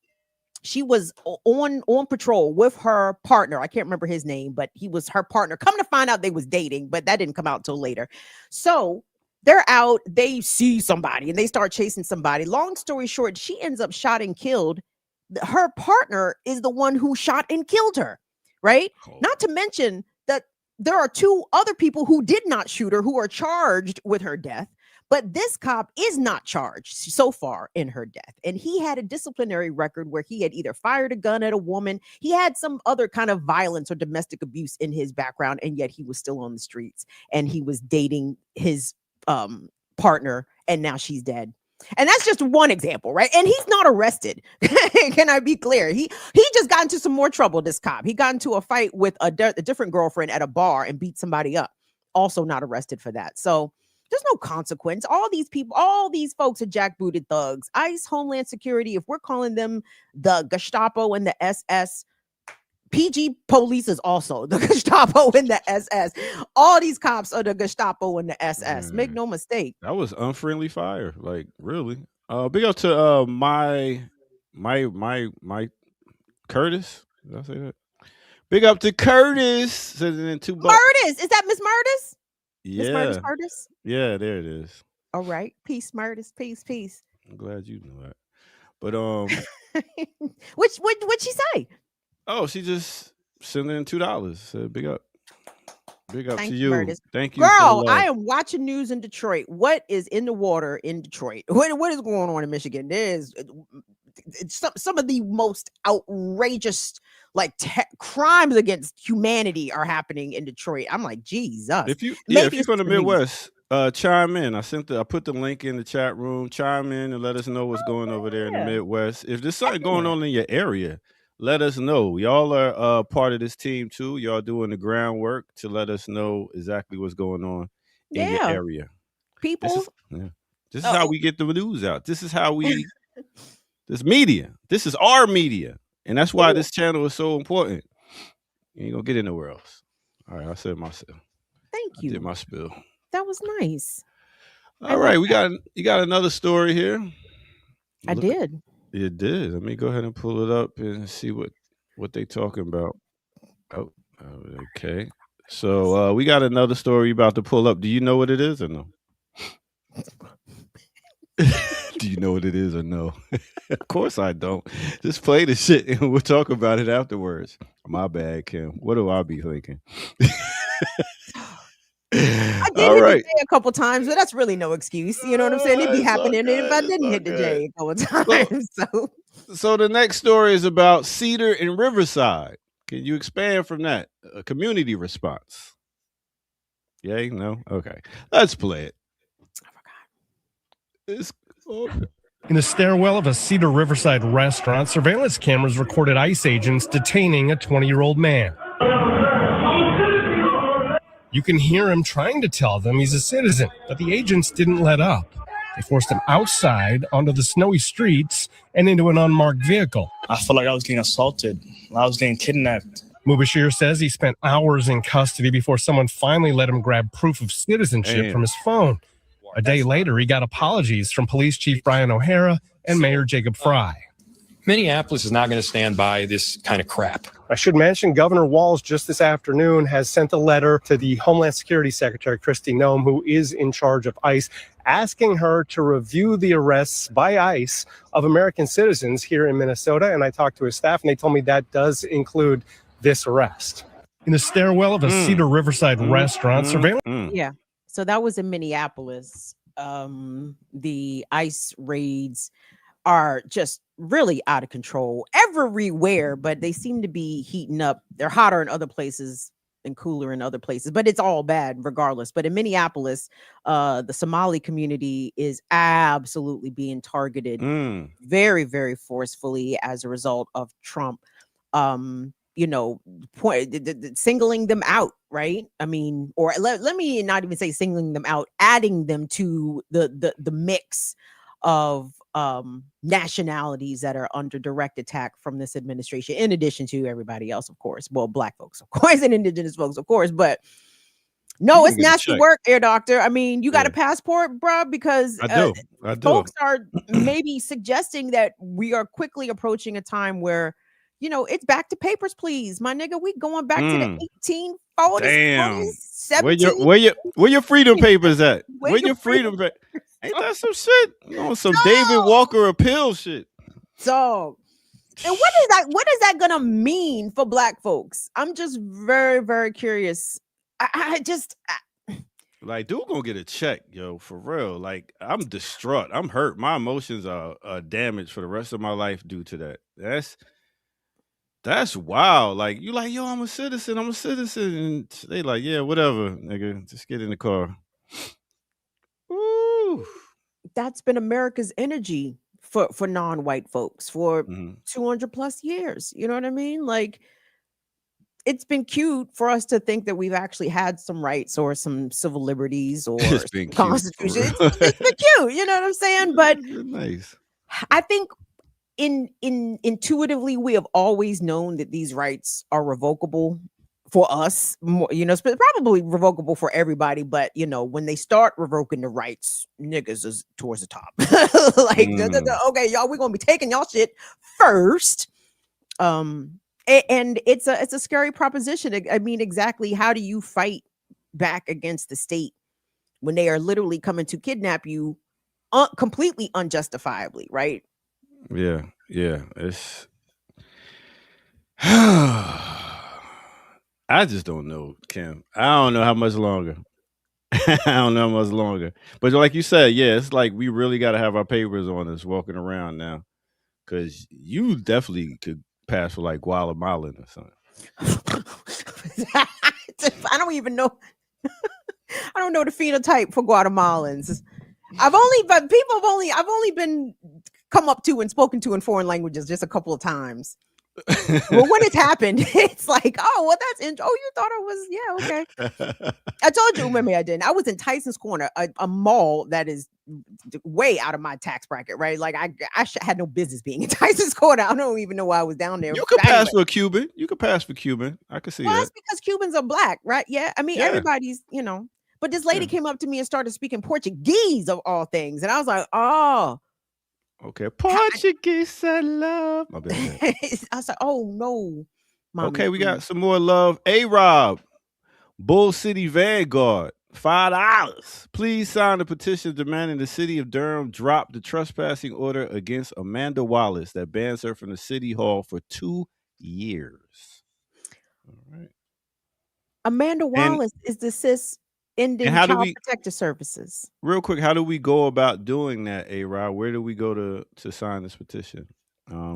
She was on patrol with her partner. I can't remember his name, but he was her partner. Come to find out, they was dating, but that didn't come out till later. So they're out, they see somebody and they start chasing somebody. Long story short, she ends up shot and killed. Her partner is the one who shot and killed her, right? Not to mention that there are two other people who did not shoot her who are charged with her death. But this cop is not charged so far in her death. And he had a disciplinary record where he had either fired a gun at a woman. He had some other kind of violence or domestic abuse in his background. And yet he was still on the streets and he was dating his partner. And now she's dead. And that's just one example, right? And he's not arrested. Can I be clear? He just got into some more trouble, this cop. He got into a fight with a different girlfriend at a bar and beat somebody up. Also not arrested for that. So there's no consequence. All these people, all these folks are jackbooted thugs. ICE, Homeland Security, if we're calling them the Gestapo and the SS, PG police is also the Gestapo and the SS. All these cops are the Gestapo and the SS. Make no mistake. That was unfriendly fire. Like, really. Big up to my Curtis. Did I say that? Big up to Curtis. Sitting in $2. Murders. Is that Miss Murders? Yeah. Miss Murders Curtis? Yeah, there it is. All right. Peace, Murders. Peace. I'm glad you knew that. But what'd she say? Oh, she just sent in $2. Said big up. Big up to you. Murders. Thank you. Girl, I am watching news in Detroit. What is in the water in Detroit? What is going on in Michigan? There's some of the most outrageous crimes against humanity are happening in Detroit. I'm like, Jesus. If you're from the Midwest, chime in. I put the link in the chat room. Chime in and let us know what's going over there in the Midwest. If there's something going on in your area, let us know. Y'all are part of this team too. Y'all doing the groundwork to let us know exactly what's going on in your area. People. This is how we get the news out. This is how we. This media. This is our media. And that's why this channel is so important. You ain't gonna get it nowhere else. All right, I said myself. Thank you. I did my spill. That was nice. All right, you got another story here. I did. It did. Let me go ahead and pull it up and see what they talking about. Oh, okay. So we got another story about to pull up. Do you know what it is or no? Do you know what it is or no? Of course I don't. Just play the shit and we'll talk about it afterwards. My bad, Kim. What do I be thinking? I did All hit right. the J a couple times, but that's really no excuse. You know what I'm saying? It'd be happening if I didn't hit the J a couple times. So the next story is about Cedar and Riverside. Can you expand from that? A community response. Yay? No? Okay. Let's play it. It's In the stairwell of a Cedar Riverside restaurant, surveillance cameras recorded ICE agents detaining a 20-year-old man. You can hear him trying to tell them he's a citizen, but the agents didn't let up. They forced him outside onto the snowy streets and into an unmarked vehicle. I felt like I was getting assaulted. I was getting kidnapped. Mubashir says he spent hours in custody before someone finally let him grab proof of citizenship from his phone. A day later, he got apologies from Police Chief Brian O'Hara and Mayor Jacob Fry. Minneapolis is not going to stand by this kind of crap. I should mention Governor Walz just this afternoon has sent a letter to the Homeland Security Secretary, Kristi Noem, who is in charge of ICE, asking her to review the arrests by ICE of American citizens here in Minnesota. And I talked to his staff, and they told me that does include this arrest. In the stairwell of a Cedar Riverside restaurant, surveillance. Yeah. So that was in Minneapolis. The ICE raids are just really out of control everywhere, but they seem to be heating up. They're hotter in other places and cooler in other places, but it's all bad regardless. But in Minneapolis, the Somali community is absolutely being targeted very, very forcefully as a result of Trump. Singling them out, right? I mean, or let me not even say singling them out, adding them to the mix of nationalities that are under direct attack from this administration, in addition to everybody else, of course. Well, Black folks, of course, and indigenous folks, of course. But no, it's nasty work, Air Doctor. I mean, you got a passport, bro? Because I do. Folks are maybe suggesting that we are quickly approaching a time where, it's back to papers, please, my nigga. We going back to the 1840s. Damn. 17. Where your freedom papers at? Where your freedom papers? Ain't that some shit? Some David Walker appeal shit. So, and what is that gonna mean for Black folks? I'm just very, very curious. Like, dude gonna get a check, yo, for real. Like, I'm distraught. I'm hurt. My emotions are damaged for the rest of my life due to that. That's wild. Like, you like, yo, I'm a citizen. And they like, yeah, whatever, nigga. Just get in the car. Ooh. That's been America's energy for non-white folks for 200 plus years. You know what I mean? Like, it's been cute for us to think that we've actually had some rights or some civil liberties or constitution. It's been cute. You know what I'm saying? But nice. I think intuitively, we have always known that these rights are revocable for us, probably revocable for everybody. But, when they start revoking the rights, niggas is towards the top. Like, okay, y'all, we're going to be taking y'all shit first. And it's a scary proposition. I mean, exactly how do you fight back against the state when they are literally coming to kidnap you completely unjustifiably, right? Yeah. It's I just don't know, Kim. I don't know how much longer. But like you said, yeah, it's like we really got to have our papers on us walking around now, because you definitely could pass for like Guatemalan or something. I don't even know. I don't know the phenotype for Guatemalans. I've only been come up to and spoken to in foreign languages just a couple of times. Well, when it's happened, it's like, oh, well, that's you thought I was, yeah, okay. I told you, maybe I didn't. I was in Tyson's Corner, a mall that is way out of my tax bracket, right? Like I had no business being in Tyson's Corner. I don't even know why I was down there. You could pass for a Cuban. I could see that. That's because Cubans are Black, right? Yeah. I mean, everybody's, But this lady came up to me and started speaking Portuguese of all things, and I was like, oh. Okay, Portuguese I love. My bad. I was like, oh no. Mommy, Okay, we please. got some more love. A-Rob, Bull City Vanguard, $5. Please sign the petition demanding the city of Durham drop the trespassing order against Amanda Wallace that bans her from the city hall for 2 years. All right. Amanda Wallace is the cis ending how do child we- protective services. Real quick, how do we go about doing that, A-Rod? Where do we go to sign this petition?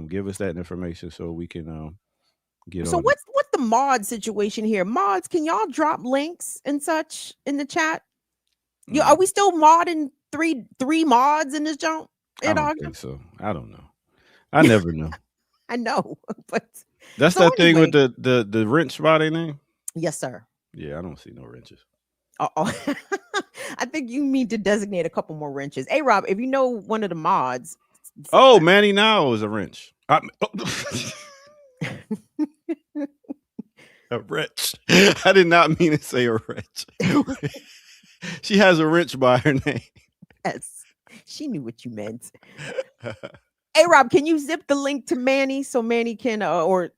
Give us that information so we can get So on what's the mod situation here? Mods, can y'all drop links and such in the chat? Are we still modding three mods in this junk? I don't think so. I don't know. I never know. I know, but That's so that thing anyway. with the wrench by their name? Yes, sir. Yeah, I don't see no wrenches. I think you need to designate a couple more wrenches. Hey, Rob, if you know one of the mods. Oh, Manny now is a wrench. A wrench. I did not mean to say a wrench. She has a wrench by her name. Yes, she knew what you meant. Hey, Rob, can you zip the link to Manny so Manny can, or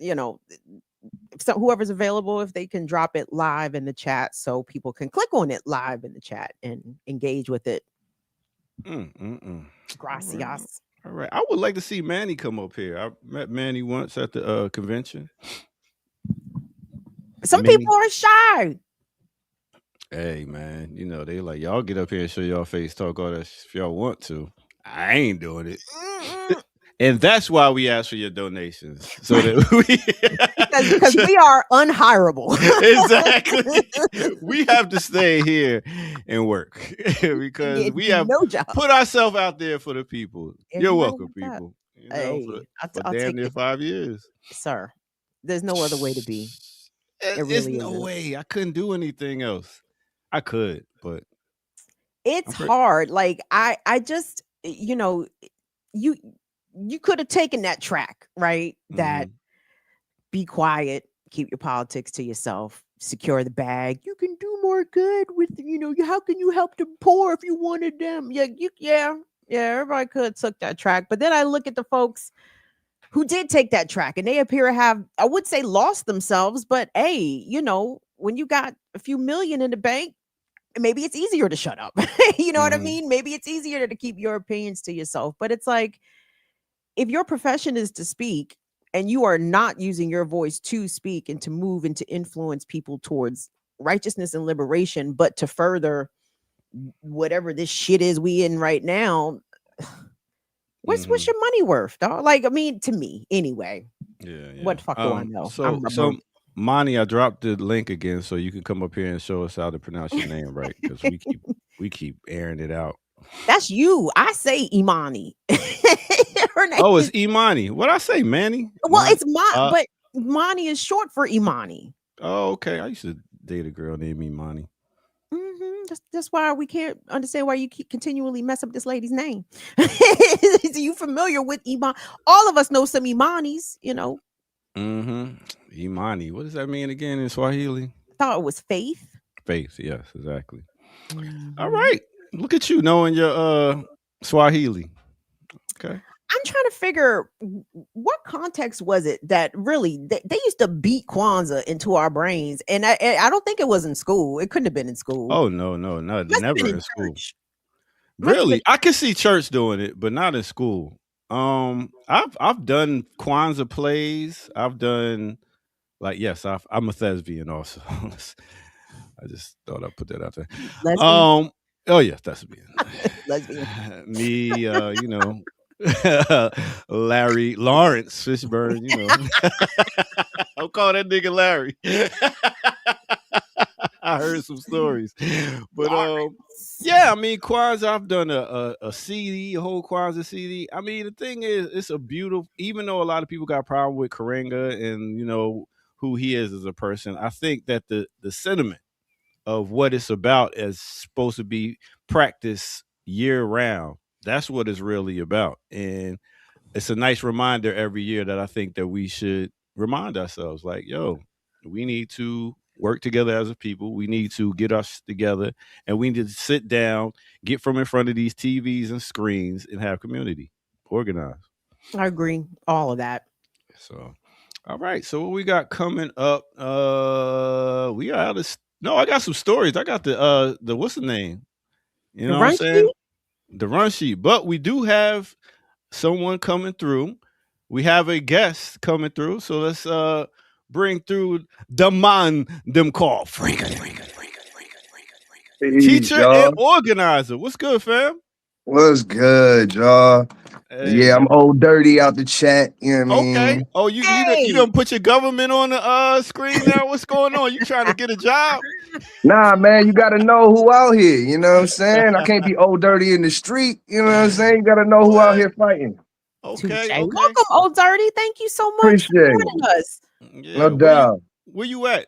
whoever's available, if they can drop it live in the chat so people can click on it live in the chat and engage with it. Gracias. All right. I would like to see Manny come up here. I met Manny once at the convention. Some people are shy. Hey, man, they like, y'all get up here and show y'all face, talk all that if y'all want to. I ain't doing it. And that's why we ask for your donations. So that because we are unhireable. Exactly. We have to stay here and work because we have no job. Put ourselves out there for the people. You're welcome, people. Hey, I'll damn near 5 years. Sir, there's no other way to be. There's no way. I couldn't do anything else. I could, but it's hard. Like I just, you could have taken that track, right? That be quiet, keep your politics to yourself, secure the bag. You can do more good with, how can you help the poor if you wanted them? Yeah, everybody could have took that track. But then I look at the folks who did take that track and they appear to have, I would say, lost themselves. But hey, when you got a few million in the bank, maybe it's easier to shut up. You know what I mean? Maybe it's easier to keep your opinions to yourself. But it's like, if your profession is to speak and you are not using your voice to speak and to move and to influence people towards righteousness and liberation, but to further whatever this shit is we in right now, what's your money worth, dog? Like, I mean, to me, anyway. Yeah. What the fuck do I know? So Monty, I dropped the link again so you can come up here and show us how to pronounce your name right, because we keep airing it out. That's you. I say Imani. Oh, it's Imani. What I say, Manny? Well, it's but Imani is short for Imani. Oh, okay. I used to date a girl named Imani. That's why we can't understand why you keep continually mess up this lady's name. Are you familiar with Imani? All of us know some Imanis, Imani. What does that mean again in Swahili? I thought it was faith. Faith, yes, exactly. All right. Look at you knowing your Swahili. Okay. I'm trying to figure what context was it that really they used to beat Kwanzaa into our brains, and I don't think it was in school. It couldn't have been in school. Oh no, never in school. Really, I can see church doing it, but not in school. I've done Kwanzaa plays. I've done I'm a thespian also. I just thought I'd put that out there. Lesbian? Oh yeah, thespian. Lesbian. Me, Larry Lawrence Fishburne, I'll call that nigga Larry. I heard some stories, but yeah, I mean, Kwanzaa, I've done a CD, a whole Kwanzaa CD. I mean, the thing is, it's a beautiful, even though a lot of people got a problem with Karenga and who he is as a person, I think that the sentiment of what it's about is supposed to be practiced year round. That's what it's really about. And it's a nice reminder every year that I think that we should remind ourselves, like, yo, we need to work together as a people. We need to get us together, and we need to sit down, get from in front of these TVs and screens, and have community. organize. I agree. All of that. So, all right. So what we got coming up? We are out of. No, I got some stories. I got the what's the name? You The know what I'm run saying? sheet? The run sheet. But we do have someone coming through. We have a guest coming through. So let's bring through the man them call Peace, teacher and y'all. organizer. What's good, fam? What's good, y'all? Hey. Yeah, I'm old dirty out the chat. You know what I Okay. mean? Oh, you don't put your government on the screen now. What's going on? You trying to get a job? Nah, man, you gotta know who out here. You know what I'm saying? I can't be old dirty in the street. You know what I'm saying? You gotta know who out here fighting. Okay. Welcome, Old Dirty. Thank you so much for Appreciate joining us. Yeah, No doubt. Where you at?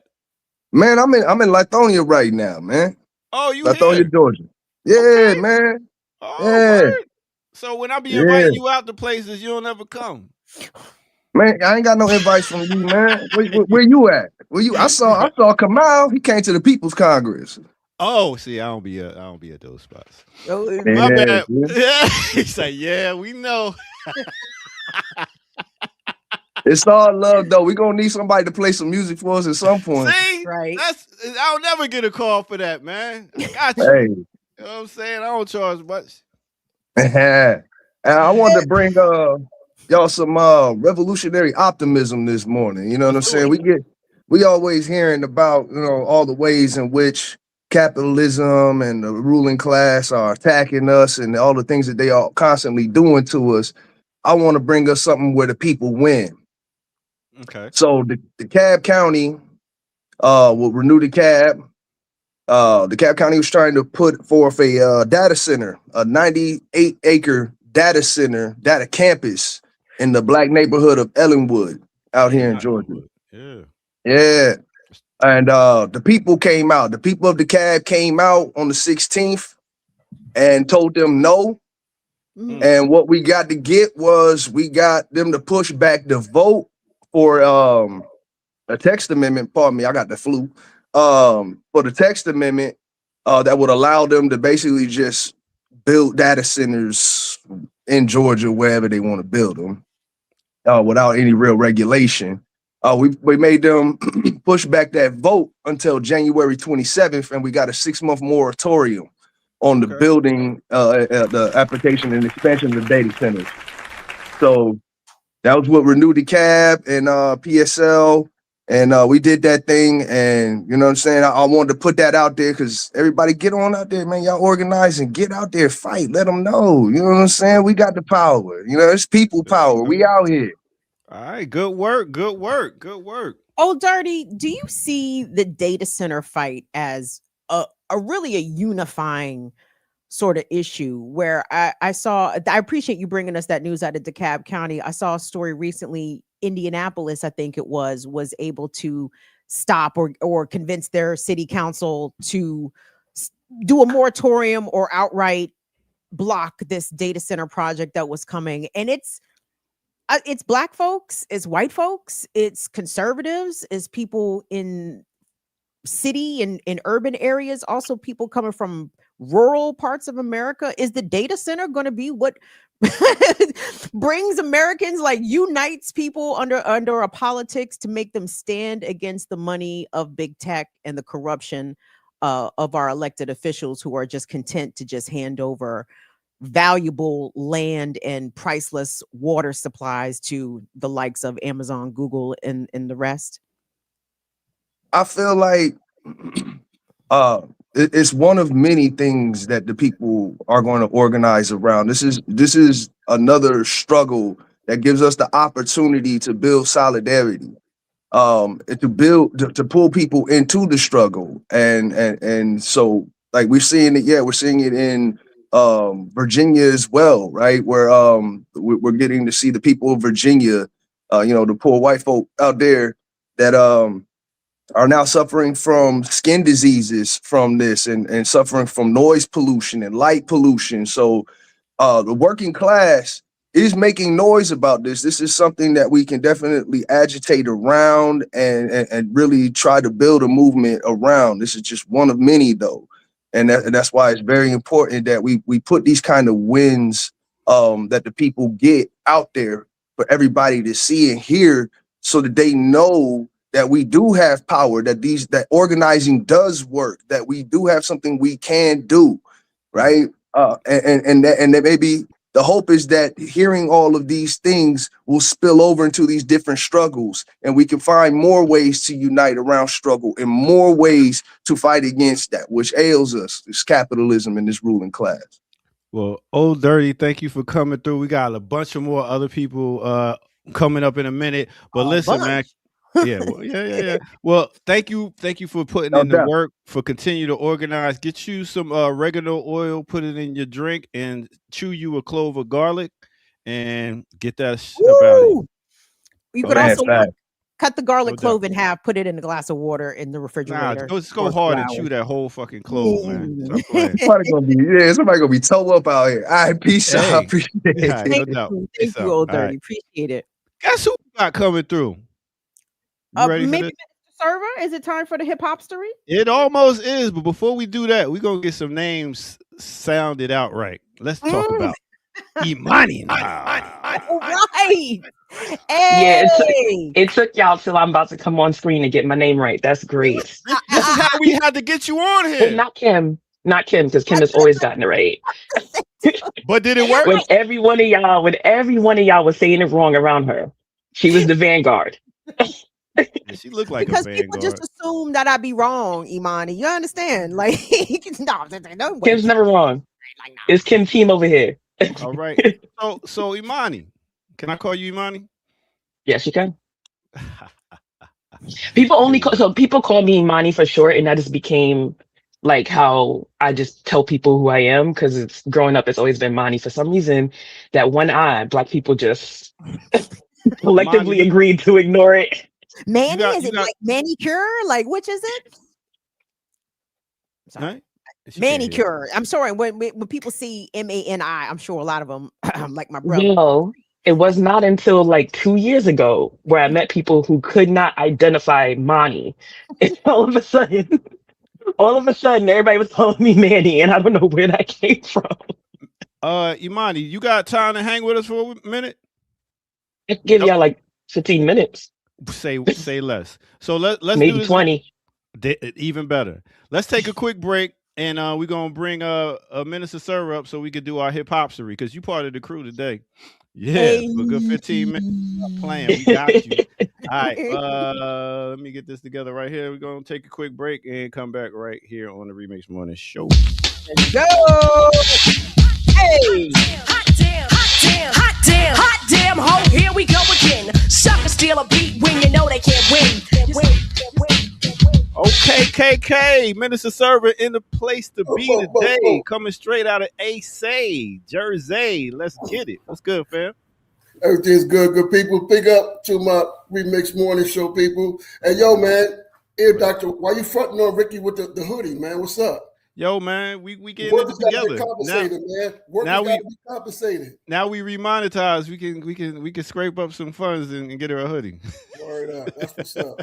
Man, I'm in Lithonia right now, man. Oh, you Lithonia, here? Georgia. Yeah, man. Oh, Yeah. word. So when I be Yeah. inviting you out to places, you don't ever come. Man, I ain't got no invites from you, man. Where you at? Where you? I saw Kamal. He came to the People's Congress. Oh, see, I don't be at those spots. Oh, My Yeah, bad. yeah. Yeah, he's like, yeah, we know. It's all love, though. We gonna need somebody to play some music for us at some point. See, that's I'll never get a call for that, man. I got you. Hey. You know what I'm saying? I don't charge much. And I wanted to bring y'all some revolutionary optimism this morning. You know what I'm saying? We always hearing about, you know, all the ways in which capitalism and the ruling class are attacking us and all the things that they are constantly doing to us. I want to bring us something where the people win. Okay. So the DeKalb County will renew DeKalb. DeKalb County was trying to put forth a data center, a 98-acre data center, data campus in the black neighborhood of Ellenwood out here in Georgia. Yeah. Yeah. And the people came out. The people of DeKalb came out on the 16th and told them no. And what we got to get was we got them to push back the vote for a text amendment. Pardon me, I got the flu. For the text amendment that would allow them to basically just build data centers in Georgia wherever they want to build them without any real regulation. We made them push back that vote until January 27th, and we got a 6-month moratorium on the building, the application and expansion of the data centers. So that was what Renew DeKalb and PSL. And we did that thing, and you know what I'm saying? I wanted to put that out there because everybody get on out there, man. Y'all organize and get out there, fight. Let them know. You know what I'm saying? We got the power. You know, it's people power. We out here. All right. Good work. Good work. Good work. Old Dirty, do you see the data center fight as a really a unifying sort of issue where I appreciate you bringing us that news out of DeKalb County. I saw a story recently, Indianapolis, I think it was able to stop or convince their city council to do a moratorium or outright block this data center project that was coming. And it's black folks, it's white folks, it's conservatives, it's people in city and in urban areas, also people coming from rural parts of America. Is the data center going to be what brings Americans, like unites people under a politics to make them stand against the money of big tech and the corruption of our elected officials who are just content to just hand over valuable land and priceless water supplies to the likes of Amazon, Google, and the rest? I feel like it's one of many things that the people are going to organize around. This is another struggle that gives us the opportunity to build solidarity, to pull people into the struggle, and so like we're seeing it in Virginia as well, right? Where we're getting to see the people of Virginia, the poor white folk out there that are now suffering from skin diseases from this and suffering from noise pollution and light pollution. So the working class is making noise about this. This is something that we can definitely agitate around and really try to build a movement around. This is just one of many, though. And that's why it's very important that we put these kind of wins that the people get out there for everybody to see and hear, so that they know that we do have power, that organizing does work, that we do have something we can do, right? And that maybe the hope is that hearing all of these things will spill over into these different struggles, and we can find more ways to unite around struggle and more ways to fight against that which ails us, this capitalism and this ruling class. Well, Old Dirty, thank you for coming through. We got a bunch of more other people coming up in a minute. But listen, man. Yeah. Well, thank you for putting in the work, for continue to organize. Get you some oregano oil, put it in your drink, and chew you a clove of garlic, and get that up out of you. You could also cut the garlic clove in half, put it in a glass of water in the refrigerator. Nah, just go hard and chew that whole fucking clove, man. Somebody gonna be toe up out here. All right, peace out. I appreciate it. Thank you, Old Dirty. Appreciate it. Guess who got coming through? Maybe Mr. Server, is it time for the hip hopstery? It almost is, but before we do that, we're gonna get some names sounded out right. Let's talk about Imani. All right. Hey. Yeah, it took y'all till I'm about to come on screen to get my name right. That's great. This is how we had to get you on here. Well, not Kim, because Kim has always gotten it right. But did it work? When every one of y'all was saying it wrong around her, she was the vanguard. She looked like because a vanguard. people just assume that I'd be wrong, Imani. You understand? Like, no way. Kim's never wrong. It's Kim team over here. All right. So Imani, can I call you Imani? Yes, you can. People call me Imani for short, and that just became like how I just tell people who I am, because it's growing up, it's always been Mani. For some reason, that one eye, Black people just collectively agreed to ignore it. Manny, is it like manicure? Like, which is it? Sorry. Manicure. I'm sorry. When people see MANI, I'm sure a lot of them, like my brother. No, it was not until like 2 years ago where I met people who could not identify Mani. And all of a sudden, everybody was calling me Manny, and I don't know where that came from. Imani, you got time to hang with us for a minute? I can give y'all like 15 minutes. Say less. So let's maybe do this 20. Even better. Let's take a quick break, and we're gonna bring a Minister Server up so we could do our hip hopsery, because you part of the crew today. Yeah, for a good 15 minutes playing. We got you. All right. Let me get this together right here. We're gonna take a quick break and come back right here on the Remix Morning Show. Let's go. Hey. Hot damn, ho, here we go again. Sucker steal a beat when you know they can't win. Okay, KK, Minister Server in the place to be today. Coming straight out of AC, Jersey. Let's get it. What's good, fam? Everything's good people. Big up to my Remix Morning Show people. Hey, yo, man, Ear Doctor, why you fronting on Ricky with the hoodie, man? What's up? Yo, man, we getting it together. Now we be compensated. Now we remonetize. We can scrape up some funds and get her a hoodie. Word up. That's what's up.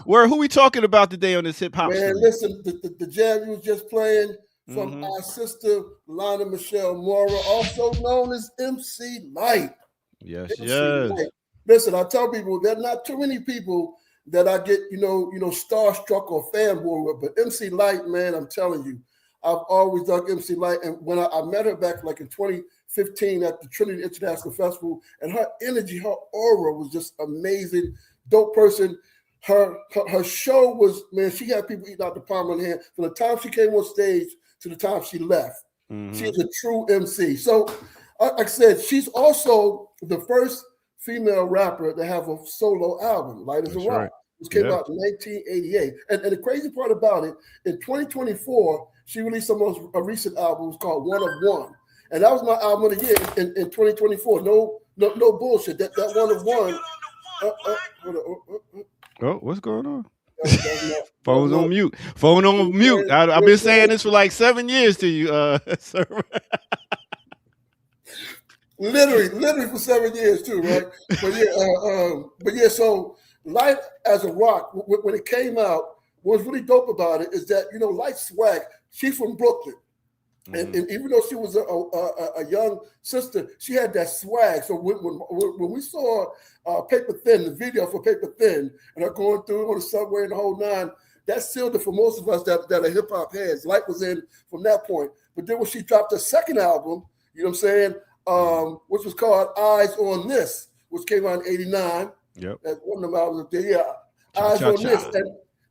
Who we talking about today on this hip hop? Man, listen, the jam you was just playing from our sister Lana Michelle Mora, also known as MC Light. Yes. Light. Listen, I tell people there are not too many people that I get, starstruck or fanboy with, but MC Light, man, I'm telling you, I've always dug MC Light. And when I met her back like in 2015 at the Trinity International Festival, and her energy, her aura was just amazing. Dope person. Her show was, man, she had people eating out the palm of her hand from the time she came on stage to the time she left. She's a true MC. So, like I said, she's also the first female rapper to have a solo album, Light as a Rock. Right. Which came out in 1988. And the crazy part about it, in 2024, she released some of her recent albums called One of One. And that was my album of the year in 2024. No bullshit. That One of One. Oh, what's going on? Phone's on mute. Phone on mute. I've been saying this for like 7 years to you, sir. Literally for 7 years too, right? But yeah, so Light as a Rock, when it came out, what's really dope about it is that, Light swag, she's from Brooklyn. And even though she was a young sister, she had that swag. So when we saw Paper Thin, the video for Paper Thin, and her going through on the subway and the whole nine, that sealed it for most of us that are hip hop heads. Light was in from that point. But then when she dropped her second album, you know what I'm saying, which was called Eyes on This, which came out in '89. Yep. That's one of them albums up there. Yeah, Eyes on This.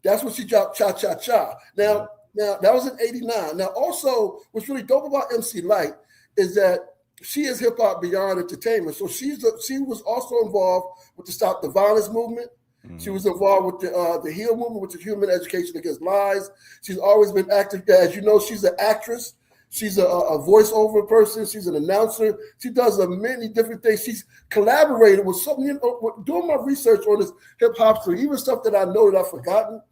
That's when she dropped Cha Cha Cha. Now that was in '89. Now also, what's really dope about MC Light is that she is hip hop beyond entertainment. So she was also involved with the Stop the Violence movement. She was involved with the HEAL movement, which is Human Education Against Lies. She's always been active. As you know, she's an actress. She's a voiceover person. She's an announcer. She does many different things. She's collaborated with some. Doing my research on this hip hop story, even stuff that I know that I've forgotten.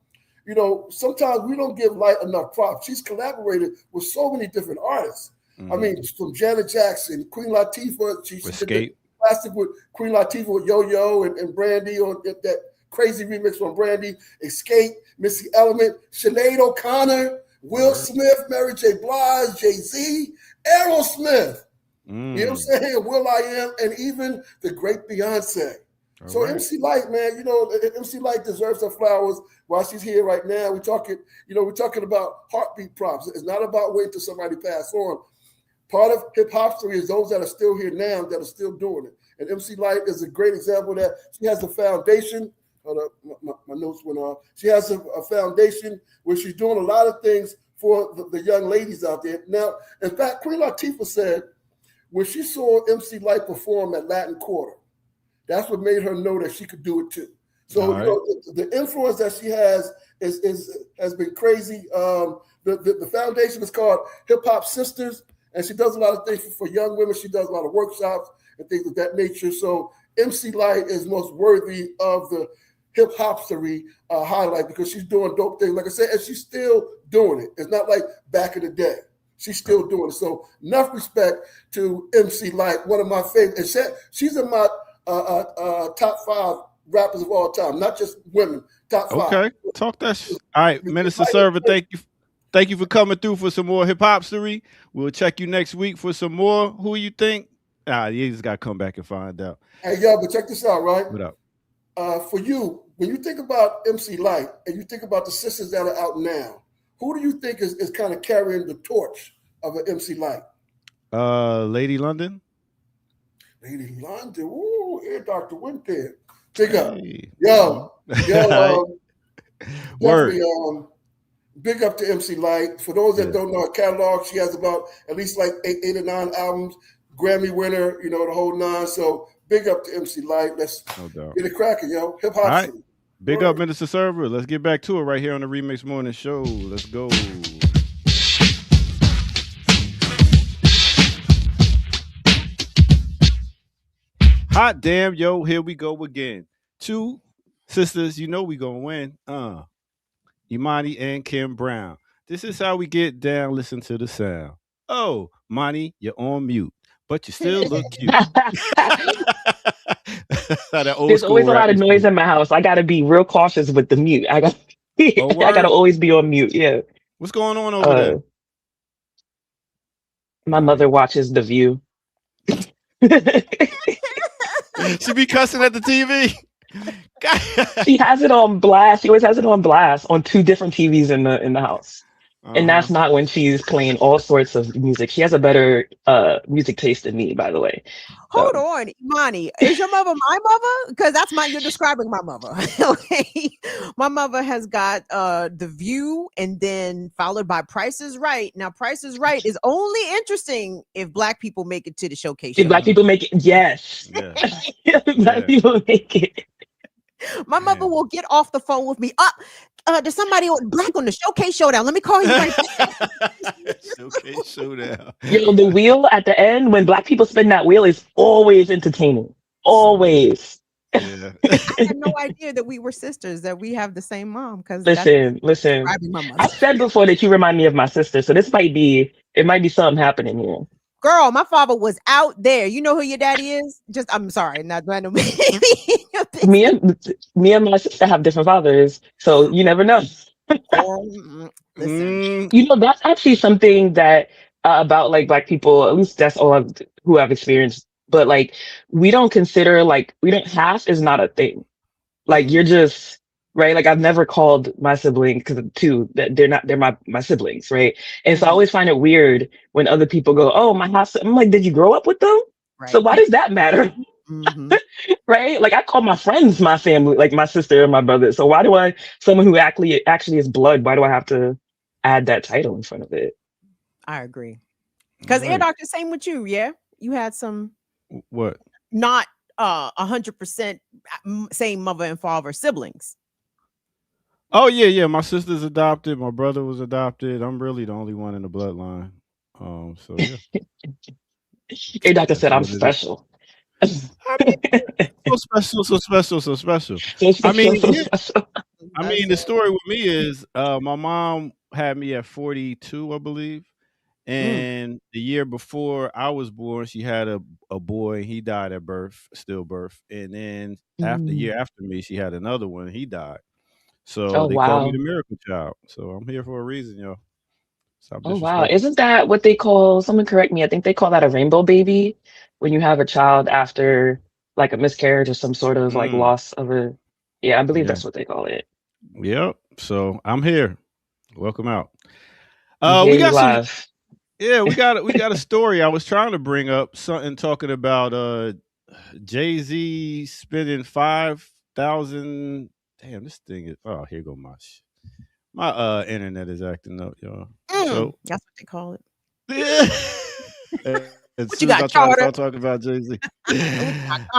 You know, sometimes we don't give Light enough props. She's collaborated with so many different artists. I mean, from Janet Jackson, Queen Latifah. She did the classic with Queen Latifah with Yo-Yo and Brandy on that crazy remix on Brandy. Escape, Missy Elliott, Sinead O'Connor, Will Smith, Mary J. Blige, Jay-Z, Aerosmith. You know what I'm saying? Will.i.am, and even the great Beyonce. So MC Light, man, you know, MC Light deserves her flowers while she's here right now. We're talking about heartbeat props. It's not about waiting till somebody pass on. Part of hip hop story is those that are still here now that are still doing it. And MC Light is a great example of that. She has a foundation. My notes went off. She has a foundation where she's doing a lot of things for the young ladies out there. Now, in fact, Queen Latifah said when she saw MC Light perform at Latin Quarter, that's what made her know that she could do it too. So you know, the influence that she has has been crazy. The foundation is called Hip Hop Sisters, and she does a lot of things for young women. She does a lot of workshops and things of that nature. So MC Light is most worthy of the hip hopstery highlight because she's doing dope things. Like I said, and she's still doing it. It's not like back in the day. She's still doing it. So enough respect to MC Light, one of my favorites. And she's in my top 5 rappers of all time, not just women. Top 5. Okay, talk that shit. All right, Minister Server, thank you for coming through for some more hip hopstery. We'll check you next week for some more. Who you think? You just gotta come back and find out. Hey, yo, but check this out, right? What up? For you, when you think about MC Light and you think about the sisters that are out now, who do you think is kind of carrying the torch of an MC Light? Lady London. Lady London. Ooh, here, Dr. Winter. Big up. Yo. Word. Big up to MC Light. For those that don't know her catalog, she has about at least like 8 or 9 albums. Grammy winner, you know, the whole 9. So big up to MC Light. Let's get it cracking, yo. Hip hop. Right. Big up, Minister Server. Let's get back to it right here on the Remix Morning Show. Let's go. Hot damn, yo, here we go again. 2 sisters, you know we gonna win. Imani and Kim Brown. This is how we get down. Listen to the sound. Oh, Monty, you're on mute, but you still look cute. There's always a lot of noise in my house. I gotta be real cautious with the mute. I gotta always be on mute. Yeah. What's going on over there? My mother watches The View. She be cussing at the TV. She has it on blast. She always has it on blast on 2 different TVs in the house. And that's not when she's playing all sorts of music. She has a better music taste than me, by the way. Hold on, Imani. Is your mother my mother? Because you're describing my mother. Okay. My mother has got The View and then followed by Price is Right. Now, Price is Right is only interesting if Black people make it to the showcase show. If Black people make it, yes. Yeah. Black people make it. My mother will get off the phone with me. There's somebody Black on the Showcase Showdown. Let me call you right back. Showcase Showdown. Yo, the wheel at the end, when Black people spin that wheel, is always entertaining. Always. Yeah. I had no idea that we were sisters, that we have the same mom. Listen. I said before that you remind me of my sister, so it might be something happening here. Girl, my father was out there. You know who your daddy is? I'm sorry, not random. Me and my sister have different fathers, so you never know. Listen. You know, that's actually something that about like black people. At least that's all who I've experienced. But like we don't consider like we don't half is not a thing. Like you're just right. Like I've never called my sibling because two that they're my siblings, right? And so I always find it weird when other people go, "Oh, my half." I'm like, did you grow up with them? So Right. why does that matter? Right? Like I call my friends my family, like my sister and my brother. So why do I someone who actually is blood? Why do I have to add that title in front of it? I agree. Because Air Right. Doctor, same with you. Yeah, you had some What? not 100% same mother and father siblings. Oh yeah. My sister's adopted. My brother was adopted. I'm really the only one in the bloodline. So yeah, Air Doctor that's said I'm what it is. special. I mean, so special, so special, so special. So I special, mean, so special. the story with me is my mom had me at 42, I believe. And the year before I was born, she had a boy. He died at birth, stillbirth. And then after the year after me, she had another one. He died. So Oh they called me wow. the miracle child. So I'm here for a reason, yo. Stop Oh wow. disrespecting. Isn't that what they call, someone correct me, I think they call that a rainbow baby when you have a child after like a miscarriage or some sort of like Mm, loss of a, yeah, I believe yeah. that's what they call it. Yep. So I'm here. Welcome out. We Here you got some. live. Yeah, we got a story I was trying to bring up. Something talking about Jay-Z spending 5,000. Damn, this thing is. Oh, here go my internet is acting up, y'all. So That's what they call it. as What you soon as got, I try to Charter? start talking about Jay-Z,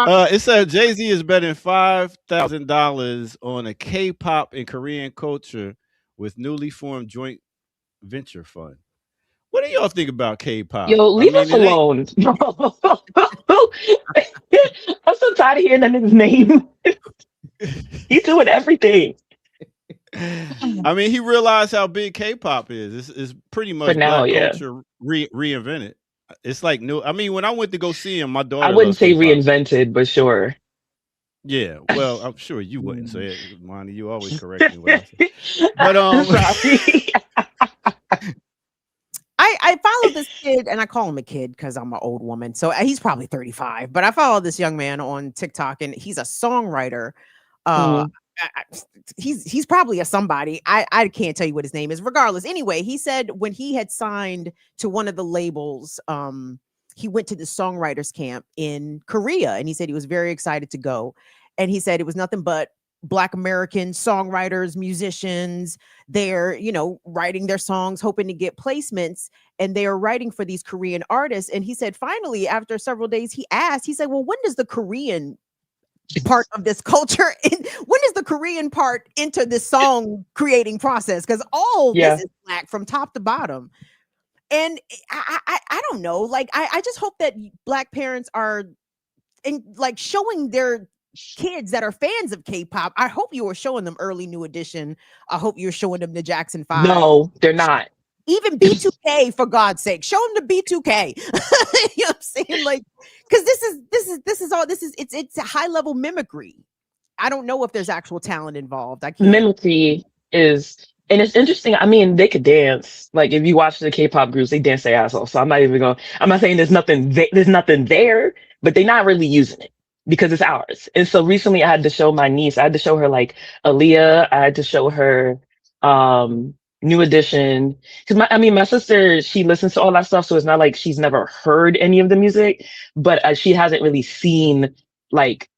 What it said Jay-Z is betting $5,000 on a K-pop and Korean culture with newly formed joint venture fund. What do y'all think about K-pop? Yo, I leave mean, us it ain't. alone. I'm so tired of hearing that nigga's name. He's doing everything. I mean, he realized how big K-pop is. It's pretty For much now, black yeah. culture reinvented. It's like new. I mean, when I went to go see him, my I daughter wouldn't loves say K-pop. reinvented, but sure. Yeah, well, I'm sure you wouldn't say it, Monty. You always correct me when I say. But Sorry. I follow this kid, and I call him a kid because I'm an old woman. So he's probably 35. But I follow this young man on TikTok, and he's a songwriter. Mhm. He's probably a somebody. I can't tell you what his name is. Regardless, anyway, he said when he had signed to one of the labels, he went to the songwriters camp in Korea, and he said he was very excited to go. And he said it was nothing but Black American songwriters, musicians. They're, writing their songs, hoping to get placements, and they are writing for these Korean artists. And he said, finally, after several days, he said, well, when does the Korean part of this culture when is the Korean part into this song creating process? Because all this Yeah. is Black from top to bottom. And I don't know. Like I just hope that Black parents are like showing their kids that are fans of K-pop. I hope you are showing them early New Edition. I hope you're showing them the Jackson 5. No, they're not. Even B2K, for God's sake, show them the B2K. You know what I'm saying? Like, because it's a high level mimicry. I don't know if there's actual talent involved. I can't. Mimicry is, and it's interesting. I mean, they could dance. Like if you watch the K-pop groups, they dance their ass off. So I'm not even going. I'm not saying there's nothing. There's nothing there, but they're not really using it because it's ours. And so recently, I had to show my niece. I had to show her like Aaliyah. I had to show her New Edition because my sister, she listens to all that stuff, so it's not like she's never heard any of the music, but she hasn't really seen like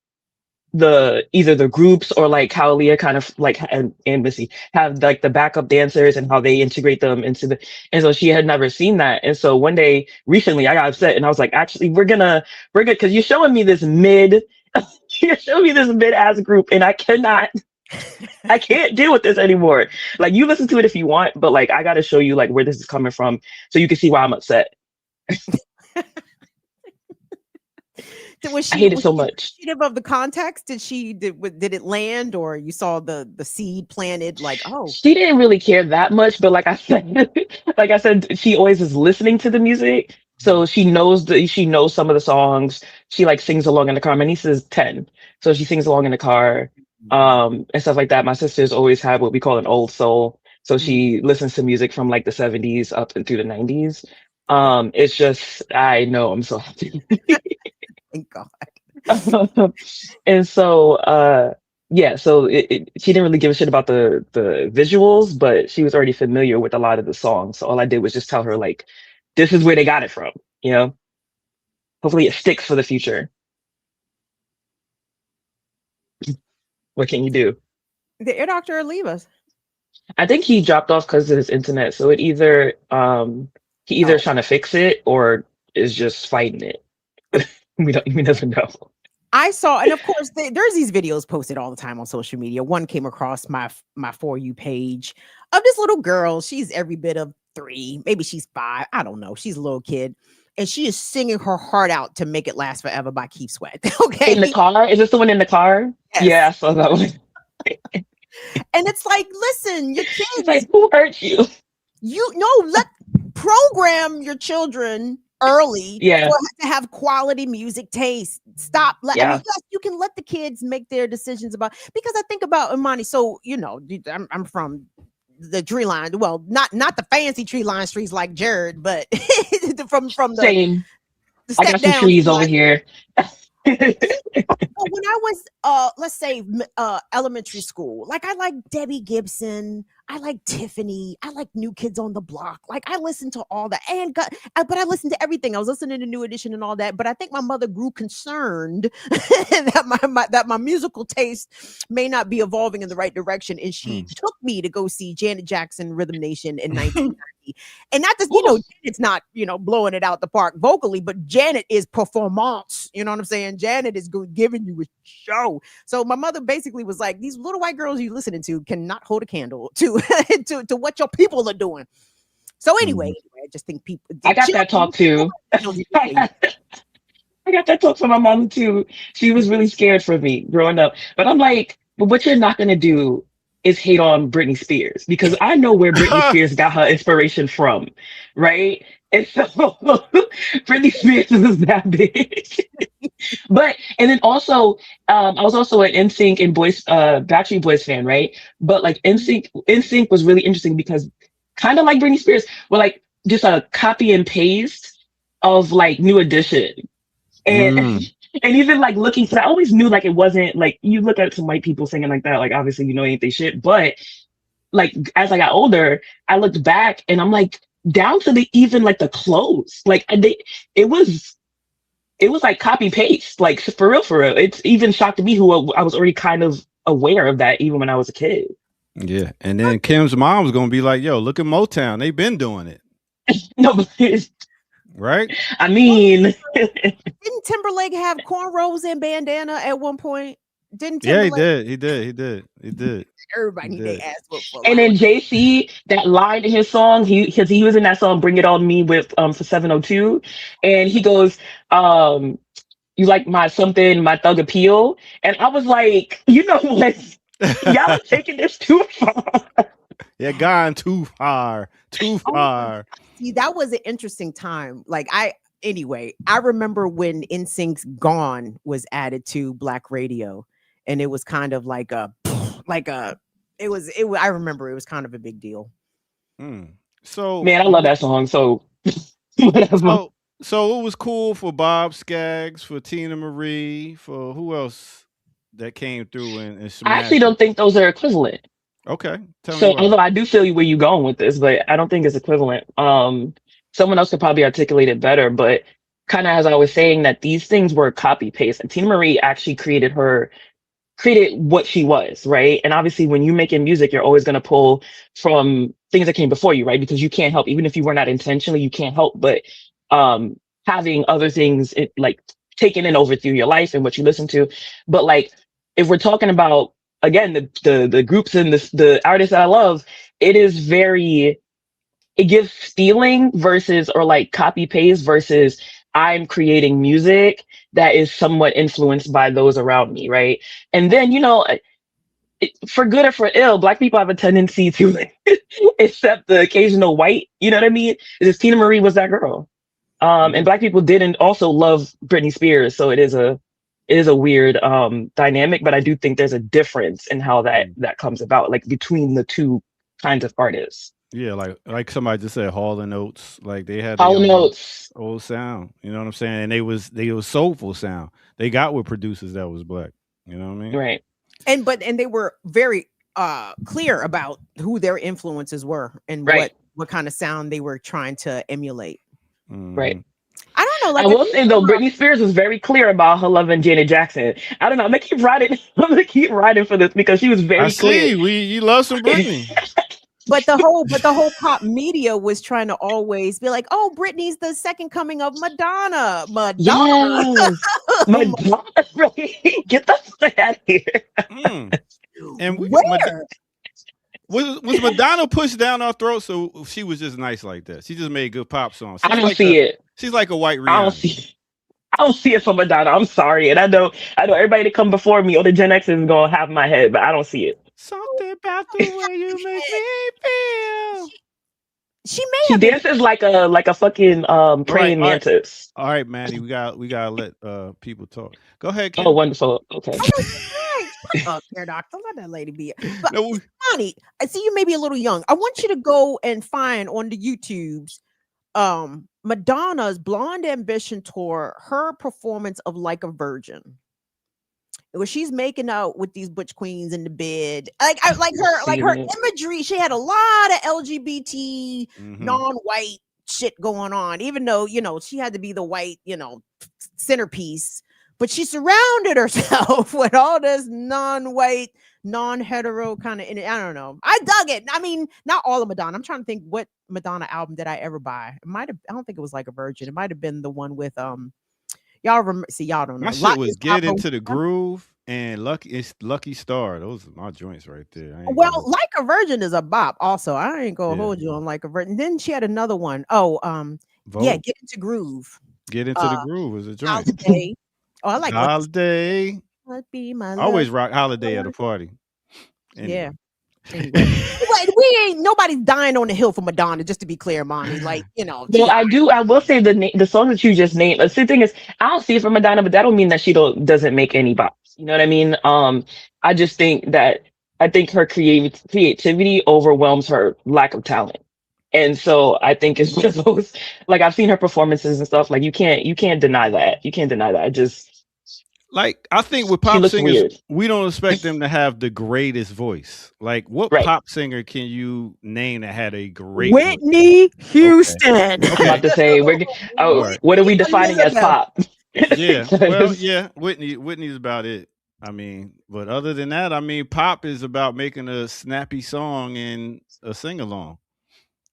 either the groups or like how Leah kind of like and Missy have like the backup dancers and how they integrate them into and so she had never seen that. And so one day recently I got upset and I was like, actually we're good because you're showing me this you're showing me this mid ass group and I can't deal with this anymore. Like you listen to it if you want, but like I gotta show you like where this is coming from so you can see why I'm upset. I hate it so much. Appreciative of the context? Did it land, or you saw the seed planted? Like, oh, she didn't really care that much, but like I said, she always is listening to the music, so she knows some of the songs. She like sings along in the car. My niece is 10, so she sings along in the car, and stuff like that. My sisters always have what we call an old soul, so she listens to music from like the 70s up and through the 90s. It's just I know I'm so happy. Thank God. And so yeah, so she didn't really give a shit about the visuals, but she was already familiar with a lot of the songs. So all I did was just tell her like, this is where they got it from, you know? Hopefully it sticks for the future. What can you do? The ear doctor will leave us. I think he dropped off because of his internet. So it either he either is trying to fix it or is just fighting it. We never know. I saw, and of course, there's these videos posted all the time on social media. One came across my For You page of this little girl. She's every bit of 3, maybe she's 5. I don't know. She's a little kid, and she is singing her heart out to "Make It Last Forever" by Keith Sweat. Okay, in the car. Is this the one in the car? Yes. Yeah, I saw that one. And it's like, listen, your kids. It's like, who hurt you? Let program your children early to have quality music taste. Stop. I mean, yes, you can let the kids make their decisions about, because I think about Imani. So, I'm from the tree line. Well, not the fancy tree line streets like Jared, but from the same. I got some trees over here. When I was let's say elementary school, like I like Debbie Gibson, I like Tiffany, I like New Kids on the Block. Like I listened to all that, but I listened to everything. I was listening to New Edition and all that. But I think my mother grew concerned that my musical taste may not be evolving in the right direction, and she took me to go see Janet Jackson Rhythm Nation in 1990. And not just, Janet's not, blowing it out the park vocally, but Janet is performance. You know what I'm saying? Janet is giving you a show. So my mother basically was like, these little white girls you listening to cannot hold a candle to to what your people are doing. So anyway, I just think people. I got that talk too. I got that talk from my mom too. She was really scared for me growing up. But I'm like, but what you're not going to do is hate on Britney Spears, because I know where Britney Spears got her inspiration from, right? And so Britney Spears is that big. And then also, I was also an NSYNC and Backstreet Boys fan, right? But like NSYNC was really interesting because kind of like Britney Spears, were like just a copy and paste of like New Edition. And and even like looking, because I always knew like it wasn't like, you look at some white people singing like that, like obviously ain't they shit. But like as I got older, I looked back and I'm like, down to even like the clothes, like it was like copy paste, like for real. It's even shocked me, who I was already kind of aware of that even when I was a kid. Yeah, and then Kim's mom was gonna be like, "Yo, look at Motown. They've been doing it." No, but right? I mean, didn't Timberlake have cornrows and bandana at one point? Didn't Timberlake? Yeah, he did. Everybody need their ass whooped for and then JC, that line in his song, he was in that song "Bring It On Me" with for 702, and he goes, "You like my something, my thug appeal," and I was like, you know what, y'all are taking this too far. Yeah, gone too far. See, that was an interesting time. Like I remember when NSYNC's "Gone" was added to Black radio, and it was kind of like I remember it was kind of a big deal. So man, I love that song. So whatever. So it was cool for Bob Skaggs, for Tina Marie, for who else that came through and smashed. I actually don't think those are equivalent. Okay. So although I do feel where you're going with this, but I don't think it's equivalent. Someone else could probably articulate it better, but kind of as I was saying, that these things were copy paste, and Tina Marie actually created what she was, right? And obviously when you're making music, you're always going to pull from things that came before you, right? Because you can't help, even if you were not intentionally, you can't help but having other things like taken in over through your life and what you listen to. But like, if we're talking about, again, the groups and the artists that I love, it gives feeling versus, or like copy paste versus I'm creating music that is somewhat influenced by those around me, right? And then, for good or for ill, Black people have a tendency to accept the occasional white, you know what I mean? Because Tina Marie was that girl. And Black people didn't also love Britney Spears, so it is a weird dynamic, but I do think there's a difference in how that comes about, like between the two kinds of artists. Yeah, like somebody just said, Hall and Oates. Like they had their Hall and own Oates. old sound. You know what I'm saying? And they was soulful sound. They got with producers that was black. You know what I mean? Right. And they were very clear about who their influences were and Right. what kind of sound they were trying to emulate. Right. I don't know. Like I will say though, Britney Spears was very clear about her love and Janet Jackson. I don't know. I'm gonna keep riding. I'm gonna keep riding for this because she was I very clear. see. You love some Britney. But the whole pop media was trying to always be like, "Oh, Britney's the second coming of Madonna." Yes. Madonna, right? Get the fuck out of here. And Where? Was Madonna pushed down our throats, so she was just nice like that? She just made good pop songs. I don't see it. She's like a white Rihanna. I don't see it for Madonna. I'm sorry, and I know everybody that come before me or the Gen X is gonna have my head, but I don't see it. Something about the way you make me feel. She dances like a fucking praying mantis. All right, Maddie, we gotta let people talk. Go ahead, Kim. Oh, wonderful. Okay. Oh, Care Doctor, let that lady be. But Bonnie, I see you may be a little young. I want you to go and find on the YouTubes Madonna's Blonde Ambition tour, her performance of Like a Virgin. Where she's making out with these butch queens in the bed, like her imagery. She had a lot of LGBT non-white shit going on, even though she had to be the white centerpiece, but she surrounded herself with all this non-white, non-hetero kind of. I don't know. I dug it. I mean, not all of Madonna. I'm trying to think what Madonna album did I ever buy. It might have. I don't think it was Like a Virgin. It might have been the one with Y'all don't know. My shit was Get Into the Groove and Lucky Star. Those are my joints right there. Well, Like a Virgin is a bop. Also, I ain't gonna hold you on Like a Virgin. Then she had another one. Oh, yeah, Get Into Groove. Get Into the Groove was a joint. Holiday. Oh, I like Holiday. Let be my I always love. rock Holiday at a party. Yeah. We ain't nobody's dying on the hill for Madonna, just to be clear, mommy. Like, Well, I will say the song that you just named. The thing is, I don't see it for Madonna, but that don't mean that she doesn't make any bops. You know what I mean? I just think that her creativity overwhelms her lack of talent, and so I think it's just those. Like I've seen her performances and stuff. Like you can't deny that. You can't deny that. I think with pop singers, we don't expect them to have the greatest voice. Like, what pop singer can you name that had a great Whitney Houston? Okay. I'm about to say, what are we defining as pop? Yeah, well, yeah, Whitney's about it. I mean, but other than that, I mean, pop is about making a snappy song and a sing along.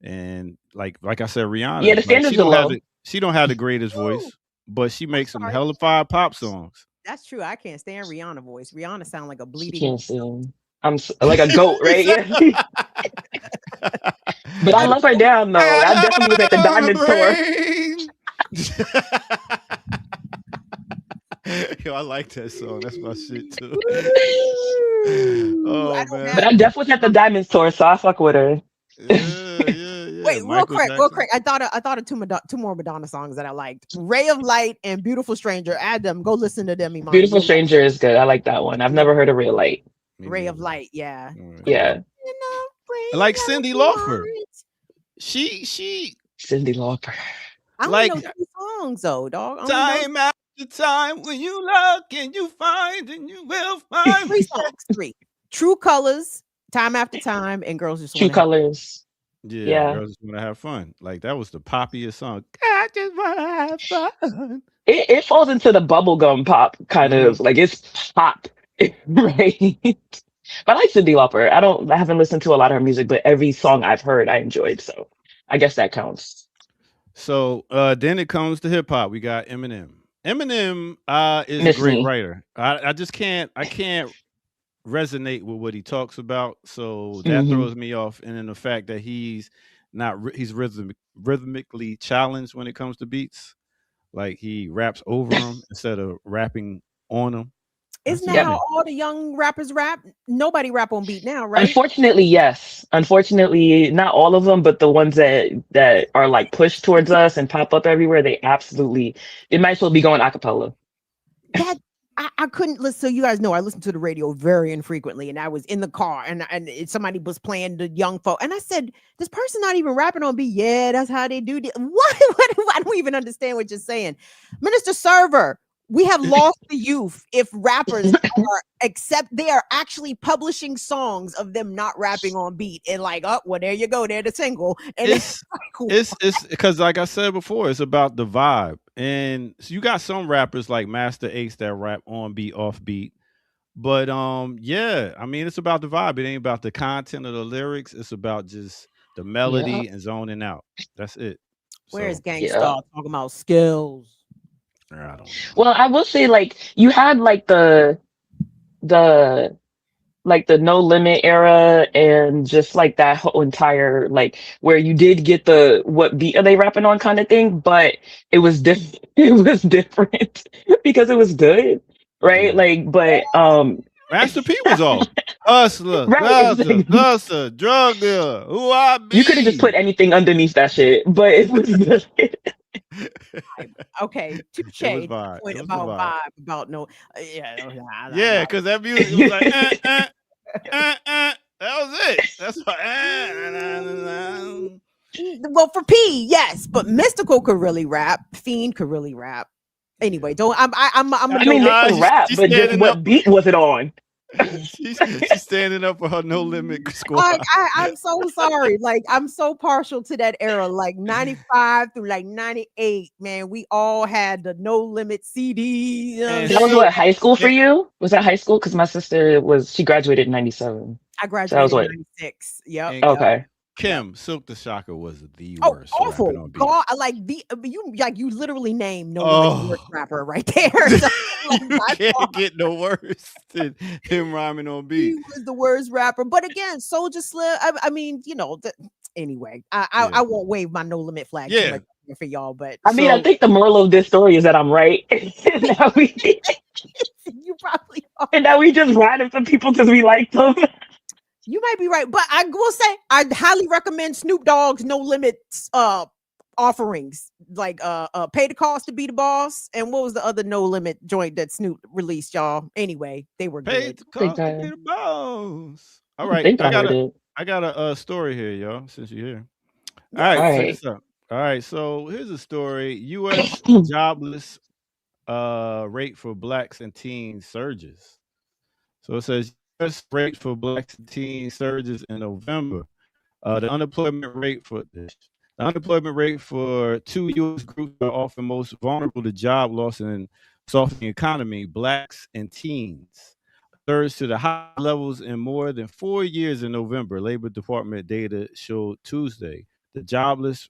And like I said, Rihanna, yeah, the standards are low. She don't have the greatest voice, but she makes some hella fire pop songs. That's true. I can't stand Rihanna voice. Rihanna sound like a bleeding. Can't sing. I'm like a goat, right? Yeah. But I love her down though. I definitely was at the Diamond tour. Yo, I like that song. That's my shit too. Oh man! But I definitely was at the Diamond tour, so I fuck with her. Wait, real quick. I thought of two more Madonna songs that I liked: "Ray of Light" and "Beautiful Stranger." Add them. Go listen to them. Imani. "Beautiful Stranger" is good. I like that one. I've never heard of "Ray of Light." "Ray of Light," yeah. Yeah. Like Cyndi Lauper. She Cyndi Lauper. I like know two songs though, dog. Time after time, when you look and you find and you will find. Three. True Colors, Time After Time, and Girls Just True Colors. Yeah, Girls Just Want to Have Fun. Like that was the poppiest song. I just want to have fun. It falls into the bubblegum pop kind of like it's pop, right? But I like Cyndi Lauper. I haven't listened to a lot of her music, but every song I've heard I enjoyed. So I guess that counts. So then it comes to hip hop. We got Eminem. Eminem is a great writer. I can't resonate with what he talks about, so that throws me off. And then the fact that he's rhythmically challenged when it comes to beats, like he raps over them instead of rapping on them. Isn't that how all the young rappers rap? Nobody rap on beat now, right? Unfortunately, yes. Unfortunately, not all of them, but the ones that are like pushed towards us and pop up everywhere, they might as well be going a cappella. That I I couldn't listen. So you guys know I listen to the radio very infrequently, and I was in the car, and somebody was playing the young folk, and I said, "This person not even rapping on beat." Yeah, that's how they do. What? I don't even understand what you're saying, Minister Server. We have lost the youth if rappers they are actually publishing songs of them not rapping on beat and like, oh, well, there you go, they're the single. And it's because like I said before, it's about the vibe. And so you got some rappers like Master Ace that rap on beat, off beat. But yeah, I mean it's about the vibe. It ain't about the content of the lyrics. It's about just the melody and zoning out. That's it. Where's So, Gangstar talking about skills? I don't know. Well, I will say, like, you had like the No Limit era, and just like that whole entire, like, where you did get the what beat are they rapping on kind of thing, but it was different. It was different because it was good, right? Yeah. Like, but Master P was off. Hustler, right, hustler, drug dealer. Who I be? you could have just put anything underneath that shit, but it was good. Okay, touche. It was vibe. Point It was about the vibe. vibe, about no, Yeah, because that music was like, that was it. That's what. Well, for P, yes, but Mystical could really rap. Fiend could really rap. Anyway, don't. I'm. I mean, they can rap, but just what beat was it on? She's standing up for her No Limit squad. I'm so sorry. Like, I'm so partial to that era, like 95 through like 98. Man, we all had the No Limit CD. That was what, high school for you? Was that high school? Because my sister she graduated in 97. I graduated so that was in what? 96. Yep. Okay. Kim, Silk the Shocker was the Oh, worst. awful. rapping on beat. God, you literally named No Limit worst rapper right there. So, You can't get no worse than him rhyming on beat. He was the worst rapper. But again, Soldier Slim, I mean, anyway, I won't wave my No Limit flag too much for y'all, but I mean, I think the moral of this story is that I'm right. Now you probably are. And now we just riding for people because we like them. You might be right, but I will say I highly recommend Snoop Dogg's No Limits offerings, like Pay the Cost to Be the Boss, and what was the other No Limit joint that Snoop released, y'all? Anyway, they were Pay good. the cost to be the boss. All right, I got a story here, y'all. Since you're here, all right, check this out. All right, so here's a story: U.S. jobless rate for blacks and teens surges. So it says U.S. rate for blacks and teens surges in November. The unemployment rate for two U.S. groups that are often most vulnerable to job loss and softening economy, blacks and teens, surged to the high levels in more than 4 years in November. Labor Department data showed Tuesday. The jobless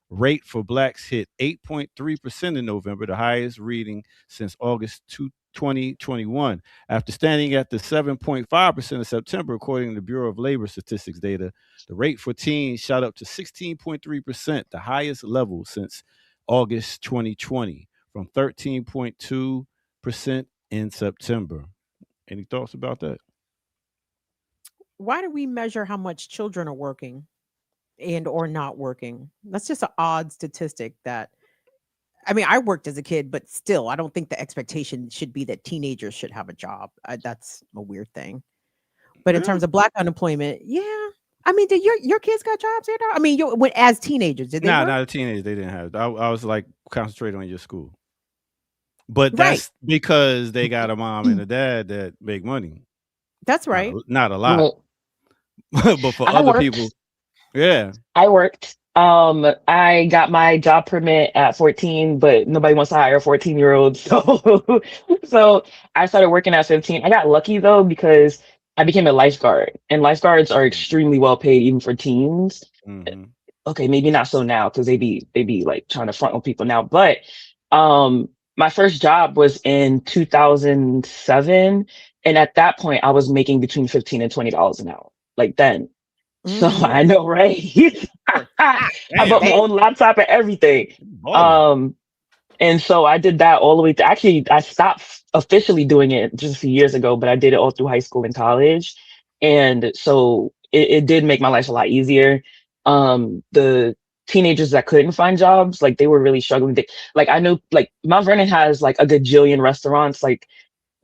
rate for blacks hit 8.3% in November, the highest reading since August 2021. After standing at the 7.5% in September, according to the Bureau of Labor Statistics data, the rate for teens shot up to 16.3%, the highest level since August 2020, from 13.2% in September. Any thoughts about that? Why do we measure how much children are working and or not working? That's just an odd statistic that, I mean, I worked as a kid, but still, I don't think the expectation should be that teenagers should have a job. That's a weird thing. But in terms of black unemployment, yeah. I mean, did your kids got jobs here? I mean, as teenagers, did they? Nah, not a teenager. They didn't have. I was like concentrating on your school. But that's because they got a mom and a dad that make money. That's right. Not a lot. But for other people, yeah. I worked. I got my job permit at 14, but nobody wants to hire a 14-year-old. So I started working at 15. I got lucky though, because I became a lifeguard, and lifeguards are extremely well paid even for teens. Mm-hmm. Okay, maybe not so now because they be like trying to front on people now. But my first job was in 2007, and at that point I was making between $15 and $20 an hour. Like then. So I know, right? I bought my own laptop and everything. And so I did that all the way to, actually, I stopped officially doing it just a few years ago, but I did it all through high school and college. And so it did make my life a lot easier. The teenagers that couldn't find jobs, like they were really struggling. Like I know, like Mount Vernon has like a gajillion restaurants. Like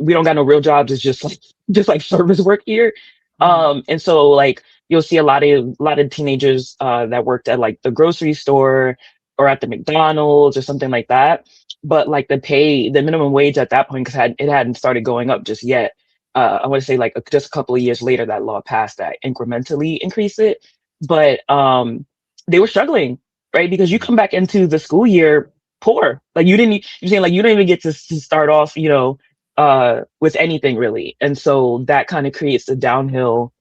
we don't got no real jobs. It's just like service work here. And so like you'll see a lot of teenagers that worked at like the grocery store or at the McDonald's or something like that. But like the minimum wage at that point, because it hadn't started going up just yet. I want to say like just a couple of years later, that law passed that incrementally increase it. But they were struggling, right? Because you come back into the school year poor. Like you're saying like you don't even get to start off, with anything really. And so that kind of creates a downhill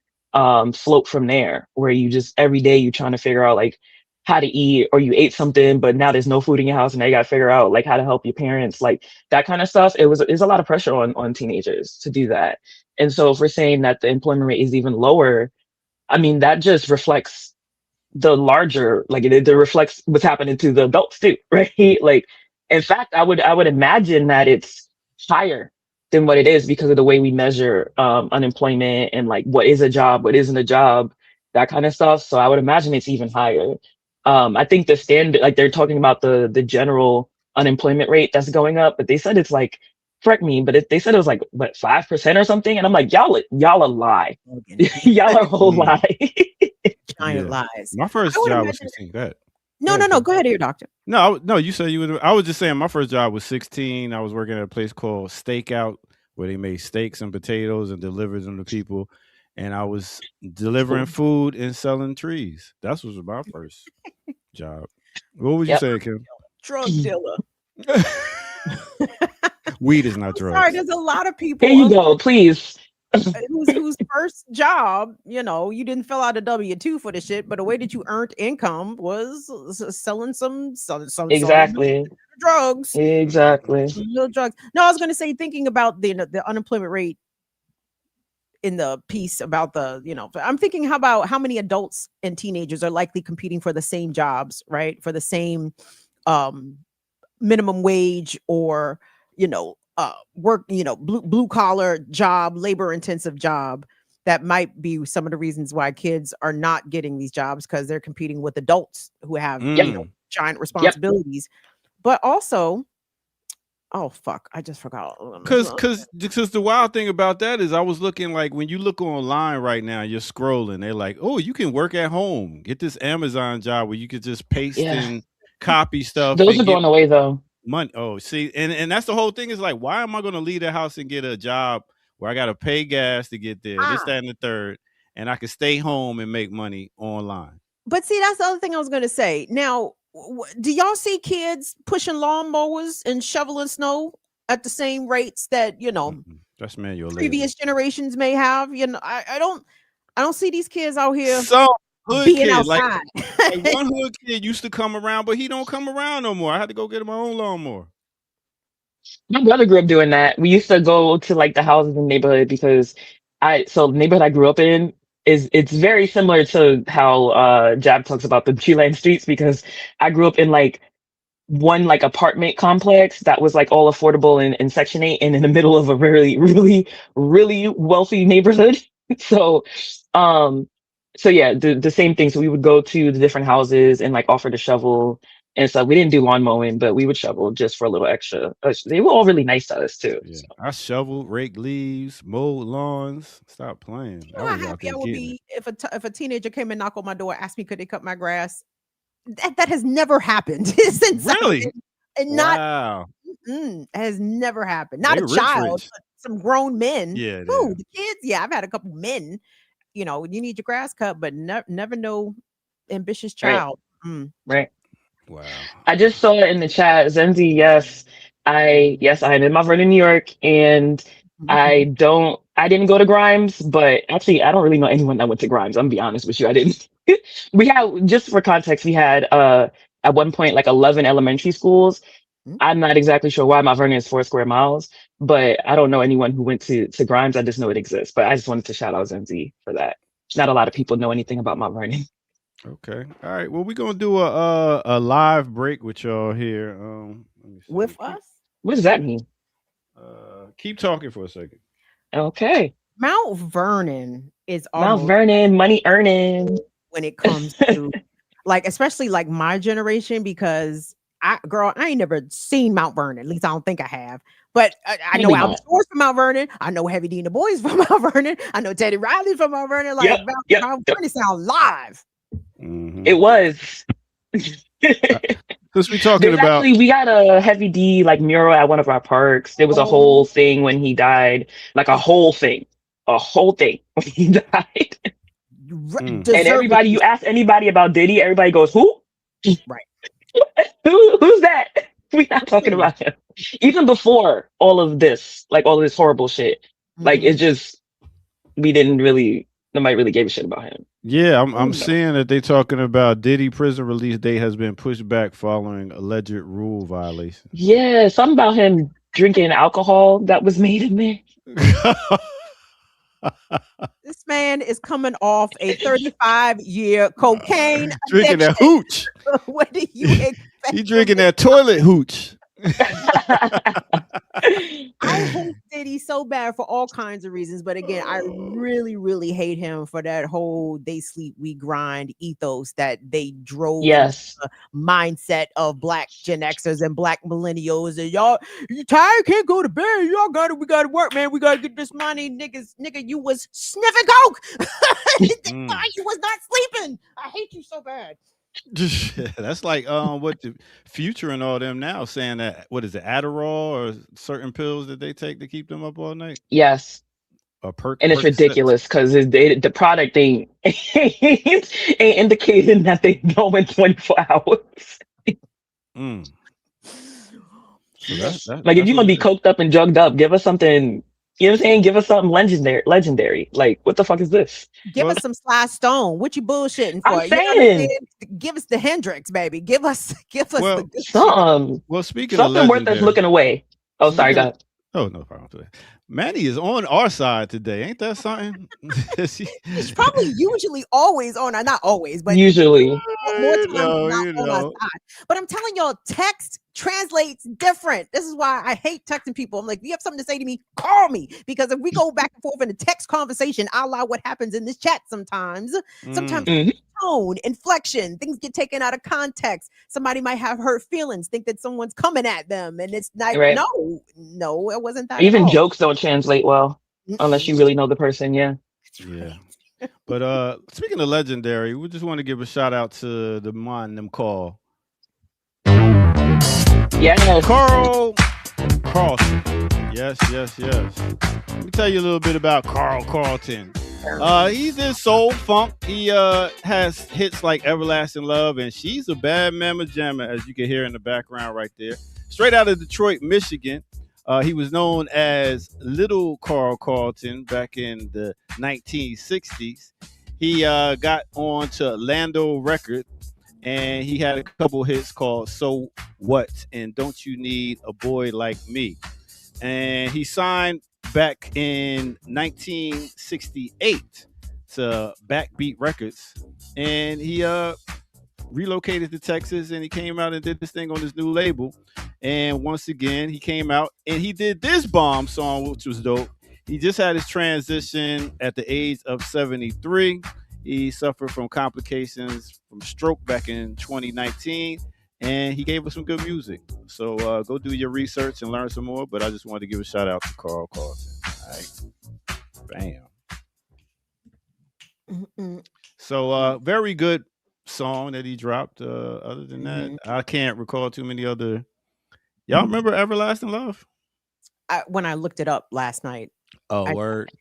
slope from there, where you just every day you're trying to figure out like how to eat, or you ate something but now there's no food in your house and now you got to figure out like how to help your parents, like that kind of stuff. It's a lot of pressure on teenagers to do that. And so if we're saying that the employment rate is even lower, I mean that just reflects the larger, like it reflects what's happening to the adults too, right? Like in fact I would imagine that it's higher than what it is because of the way we measure unemployment and like what is a job, what isn't a job, that kind of stuff. So I would imagine it's even higher. I think the standard, like they're talking about the general unemployment rate that's going up, but they said it's like, correct me, but they said it was like what 5% or something, and I'm like, y'all a lie. Y'all are a whole lie. Giant lies. My first I would job was imagine- 16. Go ahead. No. Go ahead, here, doctor. No, you said you would. I was just saying my first job was 16. I was working at a place called Stakeout where they made steaks and potatoes and delivered them to people. And I was delivering food and selling trees. That was my first job. What was you saying, Kim? Drug dealer. Weed is not drugs. Sorry, there's a lot of people. Here you go, please. whose first job, you didn't fill out a W-2 for the shit, but the way that you earned income was selling some Exactly. drugs. Exactly. Little drugs. No, I was going to say, thinking about the unemployment rate in the piece about I'm thinking about how many adults and teenagers are likely competing for the same jobs, right? For the same minimum wage or, work, blue collar job, labor intensive job. That might be some of the reasons why kids are not getting these jobs, because they're competing with adults who have giant responsibilities. But also, oh fuck, I just forgot. Because the wild thing about that is I was looking, like when you look online right now, you're scrolling, they're like, oh, you can work at home, get this Amazon job where you could just paste and copy stuff. Those are going away though. Money. Oh, see, and that's the whole thing, is like, why am I going to leave the house and get a job where I got to pay gas to get there, this, that, and the third, and I can stay home and make money online? But see, that's the other thing I was going to say. Now, do y'all see kids pushing lawnmowers and shoveling snow at the same rates that that's manual previous generations may have? I don't see these kids out here. Some hood being kid, outside. like one hood kid used to come around, but he don't come around no more. I had to go get my own lawnmower. My brother grew up doing that. We used to go to like the houses in the neighborhood because the neighborhood I grew up in it's very similar to how Jab talks about the Chilean streets, because I grew up in like one like apartment complex that was like all affordable in Section 8 and in the middle of a really, really, really wealthy neighborhood. So yeah, the same thing. So we would go to the different houses and like offer to shovel and stuff. We didn't do lawn mowing, but we would shovel just for a little extra. They were all really nice to us too. Yeah. So. I shoveled, raked leaves, mowed lawns. Stop playing. You know how happy I would be if a teenager came and knocked on my door, asked me could they cut my grass. That has never happened since. Really? Wow. It has never happened. Not a child, but some grown men. Yeah. Ooh, the kids. Yeah, I've had a couple men. You need your grass cut, but never no ambitious child. Right. Wow. I just saw it in the chat. Zenzi, yes, I am in Mount Vernon, New York, and I didn't go to Grimes, but actually I don't really know anyone that went to Grimes. I'm gonna be honest with you. I didn't. We had, just for context, we had at one point like 11 elementary schools. I'm not exactly sure why Mount Vernon is 4 square miles, but I don't know anyone who went to Grimes. I just know it exists. But I just wanted to shout out Zenzi for that. Not a lot of people know anything about Mount Vernon. Okay. All right. Well, we're gonna do a live break with y'all here. With us? What does that mean? Keep talking for a second. Okay. Mount Vernon is Mount Vernon, money earning when it comes to like, especially like my generation, because I ain't never seen Mount Vernon. At least I don't think I have. But I know Maybe Al not. Shores from Mount Vernon. I know Heavy D and the Boys from Mount Vernon. I know Teddy Riley from Mount Vernon. Like Mount Vernon sound live. It was. Since we talking There's about, actually, we got a Heavy D like mural at one of our parks. There was a whole thing when he died, like a whole thing when he died. And everybody, you ask anybody about Diddy, everybody goes, "Who? Right? Who's that? We're not talking about him." Even before all of this, like all of this horrible shit, like it's just nobody really gave a shit about him. yeah, I'm seeing that they talking about Diddy prison release date has been pushed back following alleged rule violations. Yeah, something about him drinking alcohol that was made in there. This man is coming off a 35-year cocaine Drinking that addiction. hooch. What do you expect? He drinking that toilet hooch. I hate Diddy so bad for all kinds of reasons, but again, I really, really hate him for that whole "they sleep, we grind" ethos that they drove into the mindset of Black Gen Xers and Black millennials. And y'all, you tired? Can't go to bed. We gotta work, man. We gotta get this money, nigga. You was sniffing coke. You was not sleeping. I hate you so bad. That's like what the Future and all them now saying that, what is it, Adderall or certain pills that they take to keep them up all night? Yes. Or And it's ridiculous because the product ain't indicating that they go in 24 hours. So like if you're gonna be coked up and drugged up, give us something. You know what I'm saying? Give us something legendary. Like, what the fuck is this? Give us some Sly Stone. What you bullshitting for? I'm You know what I'm saying. saying? Give us the Hendrix, baby. Give us the good Something. Well, speaking something of worth us looking away. Oh, sorry, go ahead. Oh, no problem. Manny is on our side today. Ain't that something? He's probably usually always on our, not always, but usually more times than not on our side. But I'm telling y'all, text translates different. This is why I hate texting people. I'm like, if you have something to say to me, call me. Because if we go back and forth in a text conversation, a la what happens in this chat sometimes, tone, inflection, things get taken out of context. Somebody might have hurt feelings, think that someone's coming at them, and it's like, Right. no, it wasn't that. Even at all. jokes don't translate well unless you really know the person. Yeah. Yeah. But speaking of legendary, we just want to give a shout out to the man them call. Yeah. Carl Carlton. Yes. Let me tell you a little bit about Carl Carlton. He's in soul funk. He has hits like Everlasting Love and She's a Bad Mama Jamma, as you can hear in the background right there. Straight out of Detroit, Michigan. He was known as Little Carl Carlton back in the 1960s. He got on to Lando Records, and he had a couple hits called So What and Don't You Need a Boy Like Me. And he signed back in 1968 to Backbeat Records, and he relocated to Texas, and he came out and did this thing on his new label. And once again, he came out and he did this bomb song, which was dope. He just had his transition at the age of 73. He suffered from complications from stroke back in 2019, and he gave us some good music. So go do your research and learn some more. But I just wanted to give a shout out to Carl Carlton. All right. Bam. So very good song that he dropped. Other than that, I can't recall too many other. Y'all remember Everlasting Love? When I looked it up last night. Word.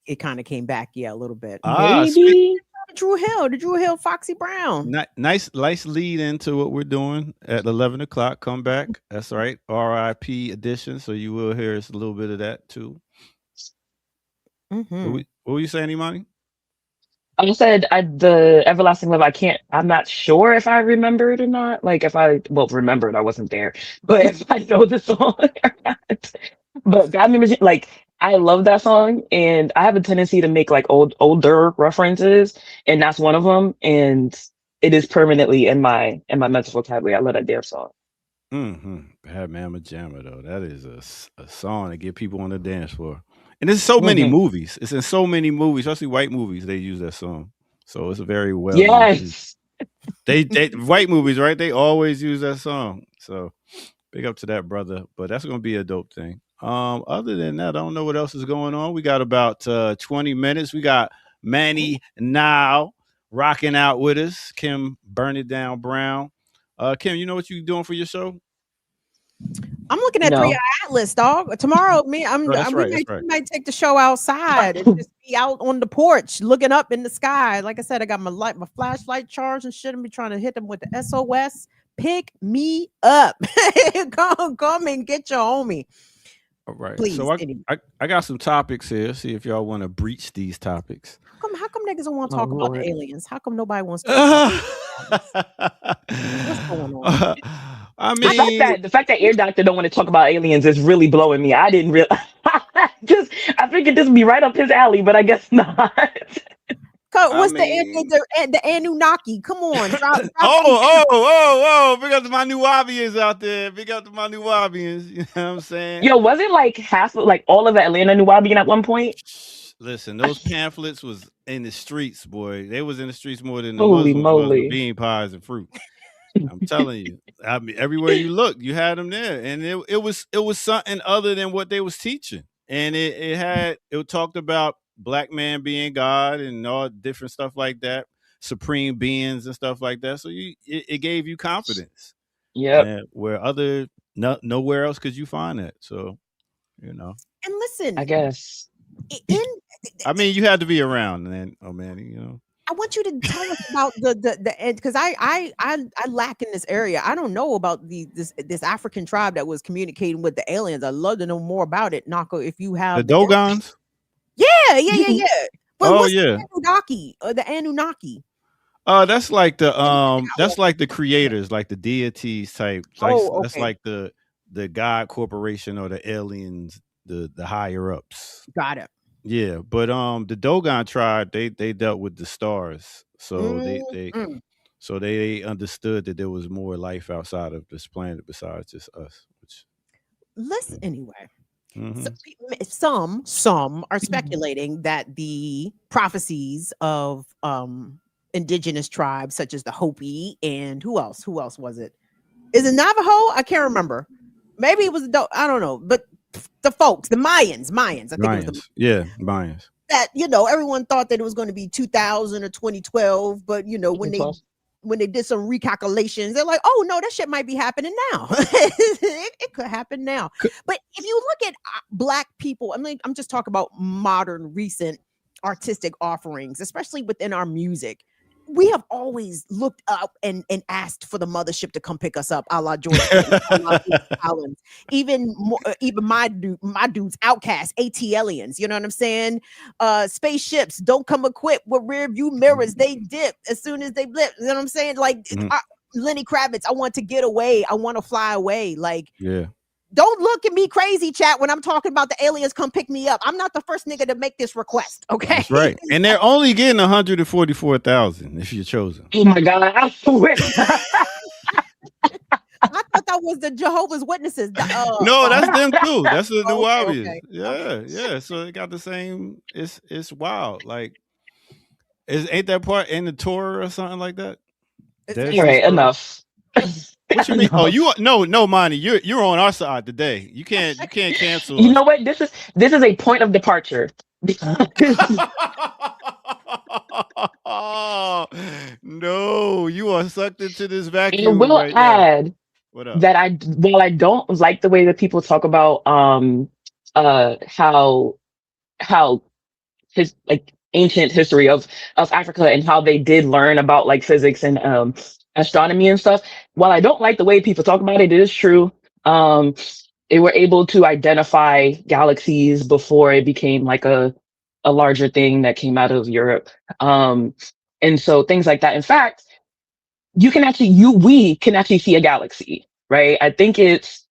It kind of came back, a little bit. Maybe. The Drew Hill, Foxy Brown. Nice lead into what we're doing at 11 o'clock. Come back. That's right. RIP edition. So you will hear us a little bit of that too. What were you saying, Imani? I said the Everlasting Love. I'm not sure if I remember it or not. Like if I remembered, I wasn't there. But if I know the song or not. But God Memories, like I love that song, and I have a tendency to make like older references, and that's one of them. And it is permanently in my mental vocabulary. I love that damn song. Bad Mama Jamma, though. That is a song to get people on the dance floor. And there's so many movies. It's in so many movies, especially white movies. They use that song, so it's a very well. Yes. They white movies, right? They always use that song. So big up to that brother. But that's gonna be a dope thing. Other than that, I don't know what else is going on. We got about 20 minutes. We got Manny now rocking out with us. Kim Burn It Down Brown. Kim, you know what you doing for your show? I'm looking at No. 3 Atlas, dog. Tomorrow, that's right. we might take the show outside and just be out on the porch looking up in the sky. Like I said, I got my flashlight charged and shit. I'm be trying to hit them with the SOS. Pick me up. come and get your homie. All right. Please, so I got some topics here. See if y'all want to breach these topics. How come niggas don't want to talk about the aliens? How come nobody wants to talk about what's going on? I mean, the fact that Ear Doctor don't want to talk about aliens is really blowing me. I didn't realize. I figured this would be right up his alley, but I guess not. What's the Anunnaki? Come on. Big up to my new Wabians out there. Big up to my new Wabians. You know what I'm saying? Yo, was it like half of like all of Atlanta New Wabian at one point? Listen, those pamphlets was in the streets, boy. They was in the streets more than the Holy Muslims moly. was with bean pies and fruit. I'm telling you. I mean, everywhere you look, you had them there. And it was something other than what they was teaching. And it talked about black man being God and all different stuff like that, supreme beings and stuff like that. So it gave you confidence. Yeah. Where nowhere else could you find that. So, you know. And listen, I guess. I mean, you had to be around, man. Oh man, you know. I want you to tell us about the end, because I lack in this area. I don't know about this African tribe that was communicating with the aliens. I'd love to know more about it. Nako, if you have the Dogons. Yeah. But what's yeah. The Anunnaki. That's like the creators, like the deities type. That's like the God corporation or the aliens, the higher ups. Got it. Yeah, but the Dogon tribe, they dealt with the stars. So they understood that there was more life outside of this planet besides just us. Listen, anyway. Mm-hmm. So, some are speculating that the prophecies of indigenous tribes such as the Hopi and who else was it? Is it Navajo? I can't remember. Maybe it was I don't know, but the folks, the Mayans. I think it was Mayans. That everyone thought that it was going to be 2000 or 2012, but when they did some recalculations, they're like, oh no, that shit might be happening now. it could happen now. But if you look at Black people, I mean, I'm just talking about modern, recent artistic offerings, especially within our music. We have always looked up and asked for the mothership to come pick us up, a la George Collins. Even my dudes, Outcast, AT-Aliens. You know what I'm saying? Spaceships don't come equipped with rear view mirrors. They dip as soon as they blip. You know what I'm saying? Like Lenny Kravitz, I want to get away. I want to fly away. Like, yeah. Don't look at me crazy, chat, when I'm talking about the aliens come pick me up. I'm not the first nigga to make this request, okay? That's right. And they're only getting 144,000 if you're chosen. Oh my God, I swear. I thought that was the Jehovah's Witnesses. No, that's them too. That's the New Obvious. Okay. Yeah. So they got the same. It's wild. Like, ain't that part in the Torah or something like that? All right, enough. What you mean? Oh, no, Monty. You're on our side today. You can't cancel. You know what? This is a point of departure. Oh, no, you are sucked into this vacuum. And will right add now. that while I don't like the way that people talk about how his like ancient history of Africa and how they did learn about like physics and astronomy and stuff. While I don't like the way people talk about it, it is true. They were able to identify galaxies before it became like a larger thing that came out of Europe. And so things like that. In fact, we can actually see a galaxy, right? I think it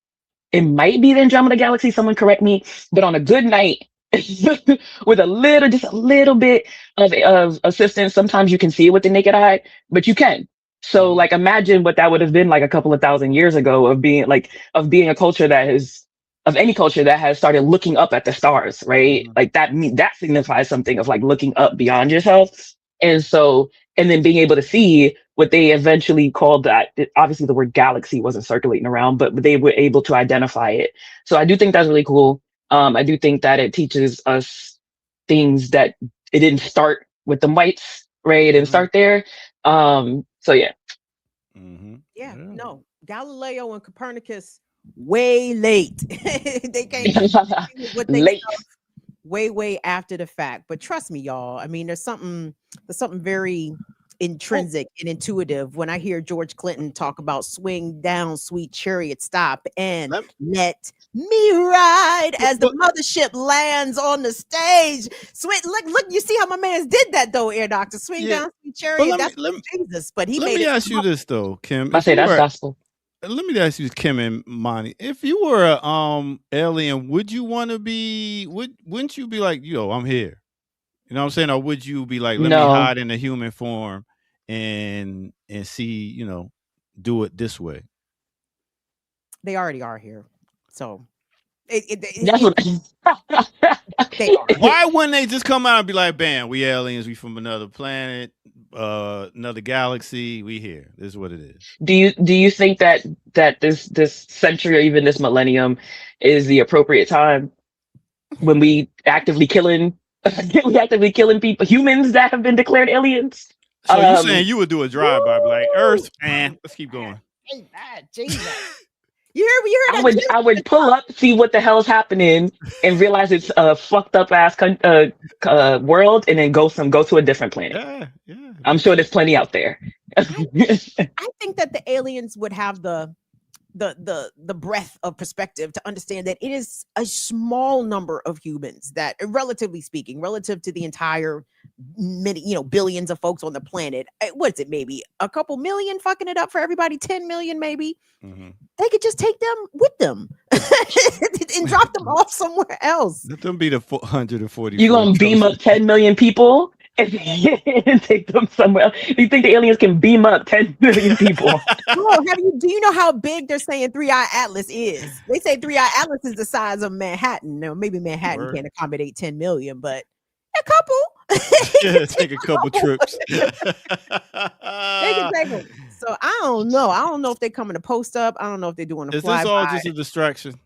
might be the Andromeda Galaxy. Someone correct me, but on a good night, with just a little bit of assistance, sometimes you can see it with the naked eye, but you can. So like imagine what that would have been like a couple of thousand years ago of being a culture of any culture that has started looking up at the stars, right? Like that signifies something of like looking up beyond yourself. And then being able to see what they eventually called that. Obviously, the word galaxy wasn't circulating around, but they were able to identify it. So I do think that's really cool. I do think that it teaches us things that it didn't start with the mites, right? It didn't start there. So yeah. Yeah, no, Galileo and Copernicus way late. They came with what they Late. stuff way after the fact. But trust me, y'all. I mean, there's something very intrinsic and intuitive when I hear George Clinton talk about "swing down, sweet chariot, stop and let me ride" as the mothership lands on the stage. Sweet, look, you see how my man's did that though, Air Doctor. Swing down, sweet chariot. That's Jesus, but he Let made me it. ask you this though, Kim. I say that's gospel. Let me ask you, Kim and Monty. If you were a alien, would you want to be? Wouldn't you be like, yo, I'm here? You know what I'm saying? Or would you be like, let me hide in a human form and see, do it this way? They already are here, so that's what they are. Why wouldn't they just come out and be like, bam, we aliens, we from another planet, another galaxy, we here. This is what it is. Do you think that this century or even this millennium is the appropriate time when we actively killing people, humans that have been declared aliens? So you saying you would do a drive-by, like Earth, and let's keep going. Jesus. You heard I would pull up, see what the hell's happening, and realize it's a fucked up ass world, and then go to a different planet. Yeah. I'm sure there's plenty out there. I think that the aliens would have the breadth of perspective to understand that it is a small number of humans that, relatively speaking, relative to the entire billions of folks on the planet. What is it? Maybe a couple million fucking it up for everybody. 10 million, maybe. They could just take them with them and drop them off somewhere else. Let them be the 140. You gonna beam up 10 million people and take them somewhere else? You think the aliens can beam up 10 million people? Do you know how big they're saying 3i Atlas is? They say 3i Atlas is the size of Manhattan. Now, maybe Manhattan can't accommodate 10 million, but a couple. Yeah, take a couple trips. So I don't know. I don't know if they're coming to post up. I don't know if they're doing a Is flyby. this all just a distraction?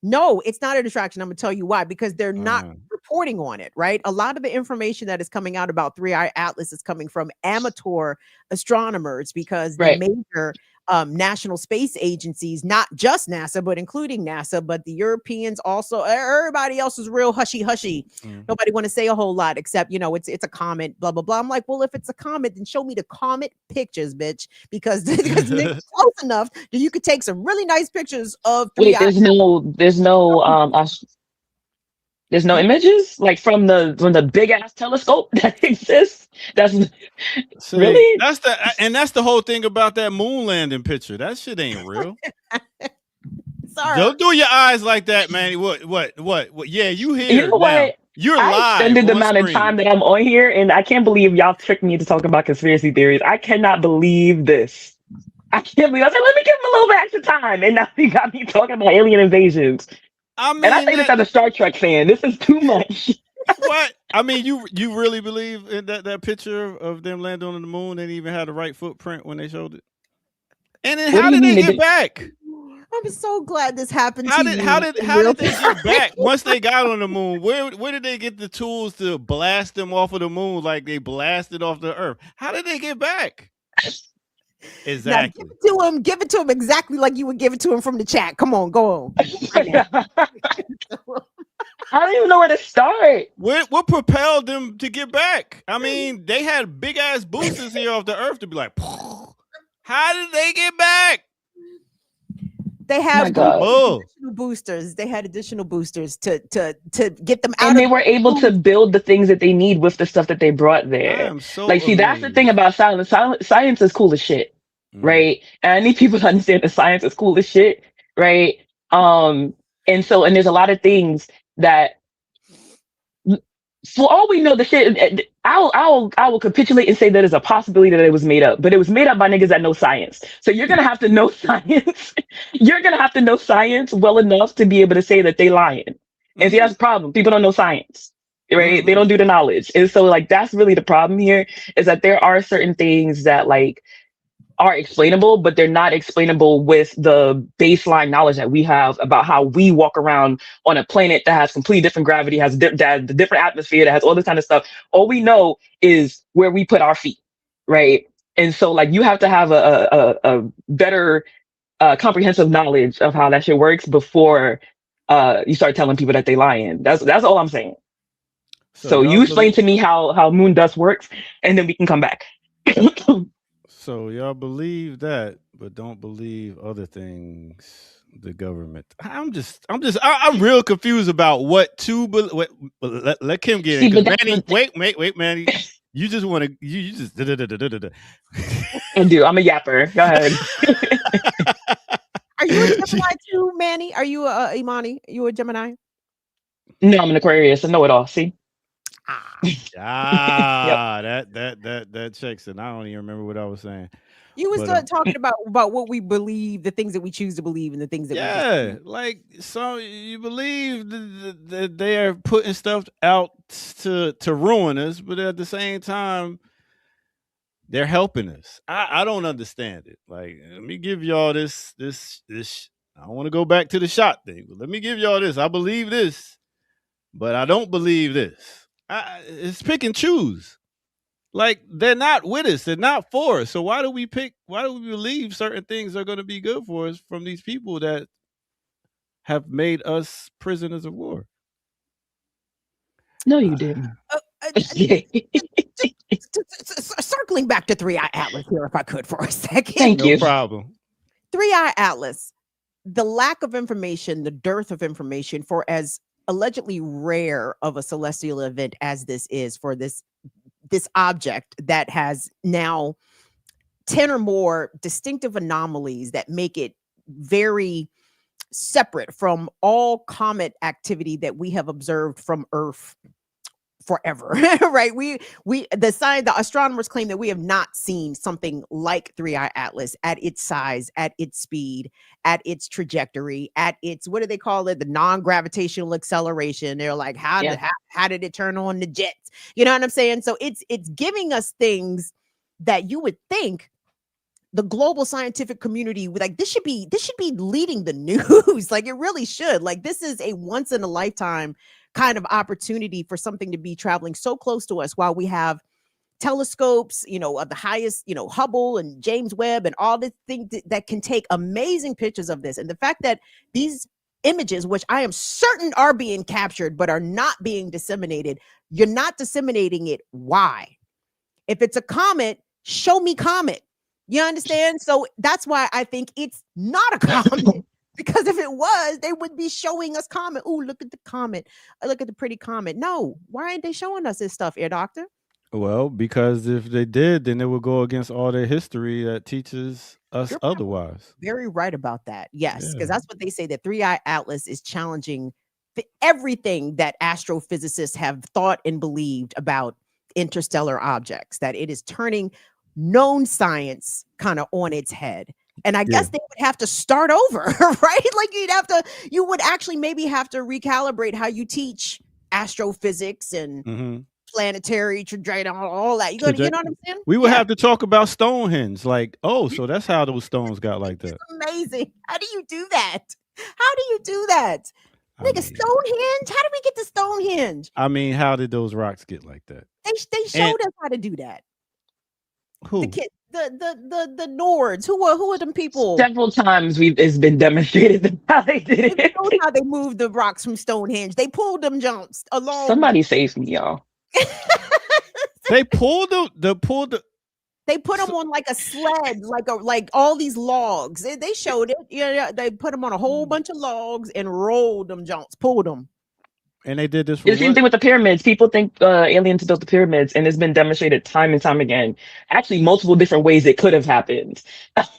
No, it's not a distraction. I'm gonna tell you why, because they're not reporting on it, right? A lot of the information that is coming out about 3i Atlas is coming from amateur astronomers, because the major national space agencies, not just NASA, but including NASA, but the Europeans also, everybody else is real hushy. Nobody want to say a whole lot except, it's a comet, blah, blah, blah. I'm like, well, if it's a comet, then show me the comet pictures, bitch, because it's close enough that you could take some really nice pictures of 3i. Wait, there's no images like from the big ass telescope that exists. Really that's the whole thing about that moon landing picture. That shit ain't real. Sorry. Don't do your eyes like that, man. What? Yeah, you here. You know now. What? You're I live. Extended the amount of time that I'm on here, and I can't believe y'all tricked me to talk about conspiracy theories. I cannot believe this. I can't believe. I said, let me give him a little bit extra time, and now he got me talking about alien invasions. I mean, and I say this as a Star Trek fan. This is too much. What? I mean, you really believe in that picture of them landing on the moon and even had the right footprint when they showed it? And then how did they get back? I'm so glad this happened. How did they get back once they got on the moon? Where did they get the tools to blast them off of the moon like they blasted off the Earth? How did they get back? Exactly. Now give it to him exactly like you would give it to him from the chat. Come on, go on. I don't even know where to start. What propelled them to get back? I mean, they had big ass boosters here off the Earth to be like, how did they get back? They have additional boosters. They had additional boosters to get them out. And they were able to build the things that they need with the stuff that they brought there. I am so see, that's the thing about science. Science is cool as shit, right? And I need people to understand that science is cool as shit, right? And there's a lot of things that, for all we know, the shit. I will capitulate and say that there's a possibility that it was made up, but it was made up by niggas that know science. So you're gonna have to know science. You're gonna have to know science well enough to be able to say that they lying. And see, that's the problem. People don't know science, right? They don't do the knowledge, and so like that's really the problem here. Is that there are certain things that like are explainable, but they're not explainable with the baseline knowledge that we have about how we walk around on a planet that has completely different gravity, has the different atmosphere, that has all this kind of stuff. All we know is where we put our feet, right? And so, like, you have to have a better comprehensive knowledge of how that shit works before you start telling people that they lying. That's all I'm saying. So y'all you explain believe, to me how moon dust works, and then we can come back. so y'all believe that, but don't believe other things. The government. I'm real confused about what to. What, let Kim get in See, because but that's Manny. the Wait, Manny. You just want to. You just. and do. I'm a yapper. Go ahead. Are you a Gemini too, Manny? Are you a Imani? Are you a Gemini? No, I'm an Aquarius. I know it all. See. Yep. That checks it. I don't even remember what I was saying. You was But talking about what we believe, the things that we choose to believe, and the things that we yeah, just like so you believe that they are putting stuff out to ruin us, but at the same time they're helping us. I don't understand it. Like, let me give y'all this. I don't want to go back to the shot thing, but let me give y'all this. I believe this, but I don't believe this. It's pick and choose. Like, they're not with us, they're not for us. So why do we believe certain things are going to be good for us from these people that have made us prisoners of war? No, you didn't. circling back to 3i Atlas here, if I could, for a second. Thank you. No problem. 3i Atlas, the lack of information, the dearth of information for as allegedly rare of a celestial event as this is, for this object that has now 10 or more distinctive anomalies that make it very separate from all comet activity that we have observed from Earth forever. Right? The astronomers claim that we have not seen something like 3i Atlas at its size, at its speed, at its trajectory, at its, what do they call it, the non-gravitational acceleration. They're like, how did it turn on the jets? You know what I'm saying? So it's giving us things that you would think the global scientific community, like, this should be leading the news. Like, it really should. Like, this is a once in a lifetime kind of opportunity for something to be traveling so close to us, while we have telescopes, of the highest, Hubble and James Webb and all this thing that can take amazing pictures of this. And the fact that these images, which I am certain are being captured but are not being disseminated, you're not disseminating it. Why? If it's a comet, show me comet. You understand? So that's why I think it's not a comet. Because if it was, they would be showing us comet. Oh, look at the comet. Look at the pretty comet. No, why aren't they showing us this stuff, Air Doctor? Well, because if they did, then it would go against all their history that teaches us otherwise. Very right about that. Yes, because Yeah. that's what they say, that 3i Atlas is challenging everything that astrophysicists have thought and believed about interstellar objects, that it is turning known science kind of on its head. And I guess they would have to start over, right? Like, you would actually maybe have to recalibrate how you teach astrophysics and planetary trajectory, all that. You know what I'm saying? We would have to talk about Stonehenge. Like, oh, so that's how those stones got like that. Amazing. How do you do that? How do you do that? Nigga, Stonehenge? How did we get to Stonehenge? I mean, how did those rocks get like that? They showed us how to do that. Who? The kid, the Nords. Who are them people? Several times it's been demonstrated how they did it. Showed how they moved the rocks from Stonehenge. They pulled them jumps along. Somebody save me, y'all. They pulled They put them on like a sled, like all these logs. They showed it. Yeah, they put them on a whole bunch of logs and rolled them jumps, pulled them. And they did this for The same thing with the pyramids. People think aliens built the pyramids, and it's been demonstrated time and time again. Actually, multiple different ways it could have happened.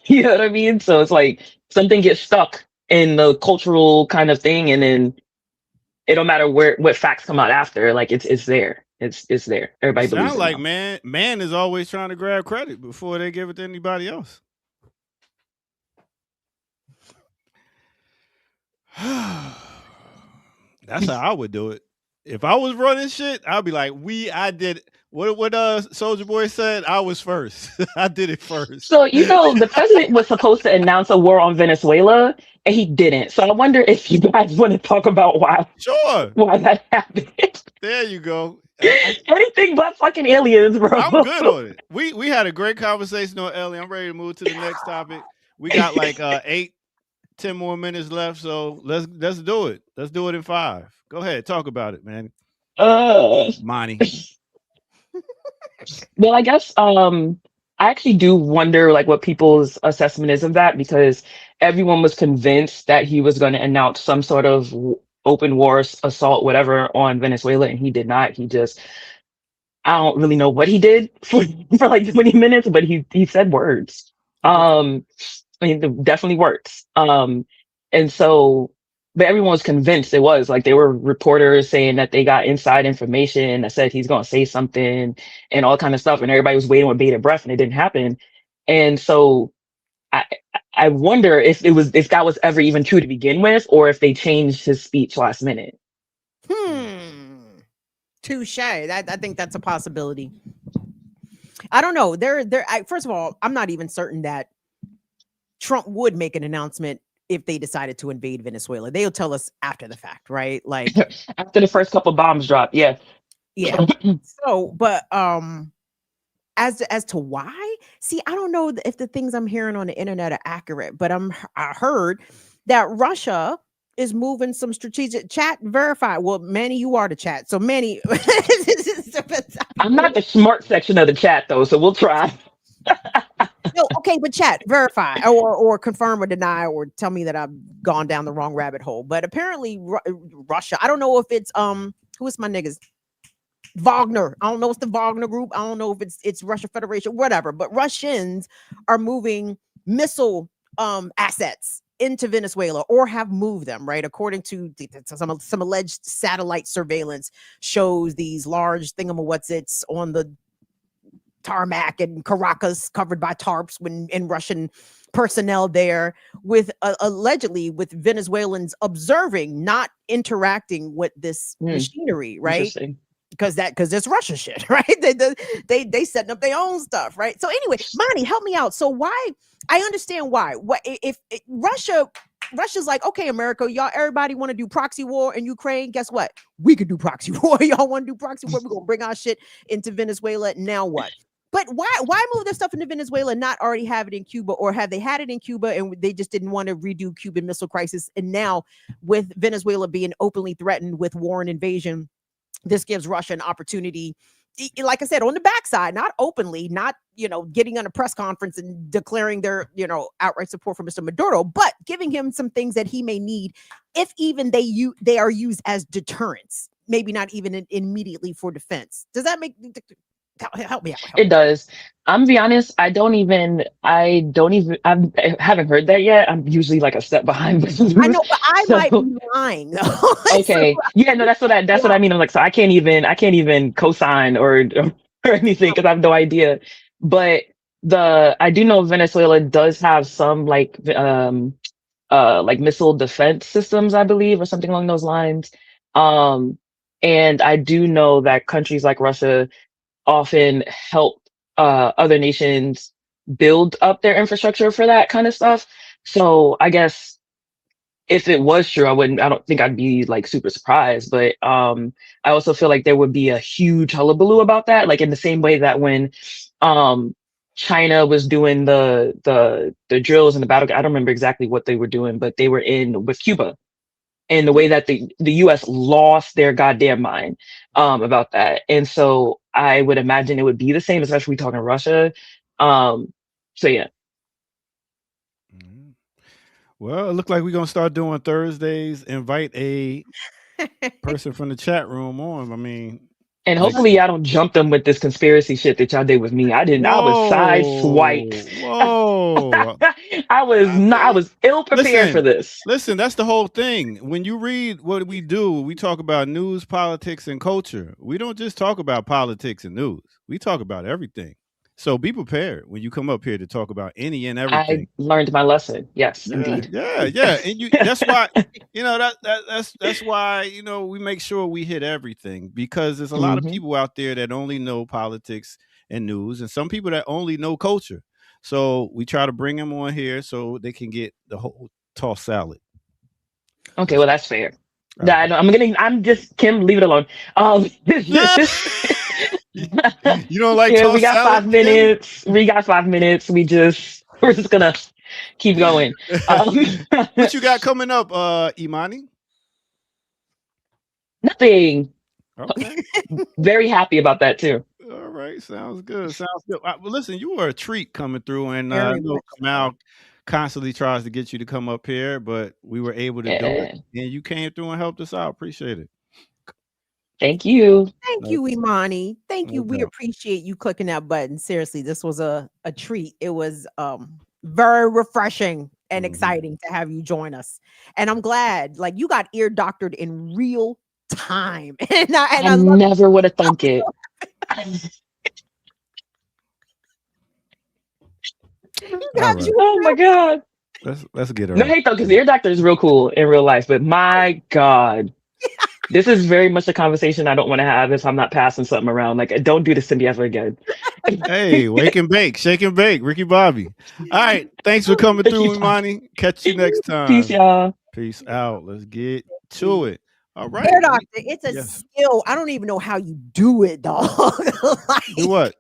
You know what I mean? So it's like something gets stuck in the cultural kind of thing, and then it don't matter what facts come out after. Like it's there. It's there. Everybody believes it. Like now. man is always trying to grab credit before they give it to anybody else. That's how I would do it. If I was running shit, I'd be like, I did what Soldier Boy said, I was first. I did it first. So, the president was supposed to announce a war on Venezuela and he didn't. So I wonder if you guys want to talk about why that happened. There you go. Anything but fucking aliens, bro. I'm good on it. We had a great conversation on Ellie. I'm ready to move to the next topic. We got like 10 more minutes left, so let's do it. Let's do it in 5. Go ahead, talk about it, man. Monty. Well, I guess I actually do wonder like what people's assessment is of that, because everyone was convinced that he was going to announce some sort of open war, assault, whatever on Venezuela, and he did not. He just, I don't really know what he did for like 20 minutes, but he said words. I mean, it definitely works. And so, but everyone was convinced it was like, there were reporters saying that they got inside information that said he's going to say something and all kind of stuff. And everybody was waiting with bated breath and it didn't happen. And so I wonder if that was ever even true to begin with, or if they changed his speech last minute. Touche. I think that's a possibility. I don't know. First of all, I'm not even certain that Trump would make an announcement if they decided to invade Venezuela. They'll tell us after the fact, right? Like after the first couple bombs drop. Yeah. So, but as to why, see, I don't know if the things I'm hearing on the internet are accurate, but I heard that Russia is moving some strategic chat verify. Well, Manny, you are the chat. So Manny, I'm not the smart section of the chat though, so we'll try. No, okay, but chat, verify or confirm or deny or tell me that I've gone down the wrong rabbit hole. But apparently Russia, I don't know if it's who is my niggas? Wagner. I don't know if it's the Wagner group. I don't know if it's Russia Federation, whatever. But Russians are moving missile assets into Venezuela or have moved them, right? According to some alleged satellite surveillance shows these large thingamawhatsits on the tarmac in Caracas covered by tarps and Russian personnel there with allegedly with Venezuelans observing, not interacting with this machinery, right? Because it's Russia shit, right? They setting up their own stuff, right? So anyway, Monty, help me out. So why? I understand why. What if Russia's like, okay, America, y'all, everybody want to do proxy war in Ukraine. Guess what? We could do proxy war. Y'all want to do proxy war? We're gonna bring our shit into Venezuela. Now what? But why move their stuff into Venezuela and not already have it in Cuba, or have they had it in Cuba and they just didn't want to redo Cuban Missile Crisis? And now with Venezuela being openly threatened with war and invasion, this gives Russia an opportunity, like I said, on the backside, not openly, not, getting on a press conference and declaring their, outright support for Mr. Maduro, but giving him some things that he may need if even they are used as deterrents, maybe not even immediately for defense. Does that make... Help me out. It does. I'm gonna be honest. I haven't heard that yet. I'm usually like a step behind. I know, but I might be lying though. Okay. Yeah, no, that's what I mean. I'm like, so I can't even co-sign or anything because I have no idea. But I do know Venezuela does have some like missile defense systems, I believe, or something along those lines. And I do know that countries like Russia often help other nations build up their infrastructure for that kind of stuff. So I guess if it was true, I don't think I'd be like super surprised, but I also feel like there would be a huge hullabaloo about that. Like in the same way that when China was doing the drills and the battle, I don't remember exactly what they were doing, but they were with Cuba. And the way that the US lost their goddamn mind about that. And so I would imagine it would be the same, especially we talking Russia. So yeah. Well, it looked like we're gonna start doing Thursdays. Invite a person from the chat room on. I mean, and hopefully I don't jump them with this conspiracy shit that y'all did with me. I didn't. I was sideswiped. Whoa! I was ill prepared for this. Listen, that's the whole thing. When you read what we do, we talk about news, politics, and culture. We don't just talk about politics and news. We talk about everything. So be prepared when you come up here to talk about any and I everything. learned my lesson. Yes, Yeah, indeed. yeah. And that's why, that's why, we make sure we hit everything, because there's a lot of Hmm. people out there that only know politics and news, and some people that only know culture. So we try to bring them on here so they can get the whole tossed salad. Okay, well that's fair. Okay. I'm just Kim. Leave it alone. You don't like Yeah, we tossed got salad, 5 minutes. We're just gonna keep going. What you got coming up, Imani? Nothing. Okay. Very happy about that too. All right, sounds good. Sounds good. Well, listen, you were a treat coming through, and I Very know much Kamal constantly tries to get you to come up here, but we were able to do it, Yeah. and you came through and helped us out. Appreciate it. Thank you. Thank No, you, Imani. Thank no you. We doubt. appreciate you clicking that button. Seriously, this was a treat. It was very refreshing and exciting to have you join us. And I'm glad, like, you got ear doctored in real time. and I I love never would have thunk it. you All got right, you Oh my god. let's get her No out. hate though, because the ear doctor is real cool in real life. But my god, this is very much a conversation I don't want to have if I'm not passing something around. Like, don't do this to me ever again. Hey, wake and bake, shake and bake, Ricky Bobby. All right, thanks for coming Thank you. through, Imani. Catch you next Peace, time. y'all. Peace out. Let's get to it. All right. ear doctor. It's a Yes. skill. I don't even know how you do it, dog. Do what?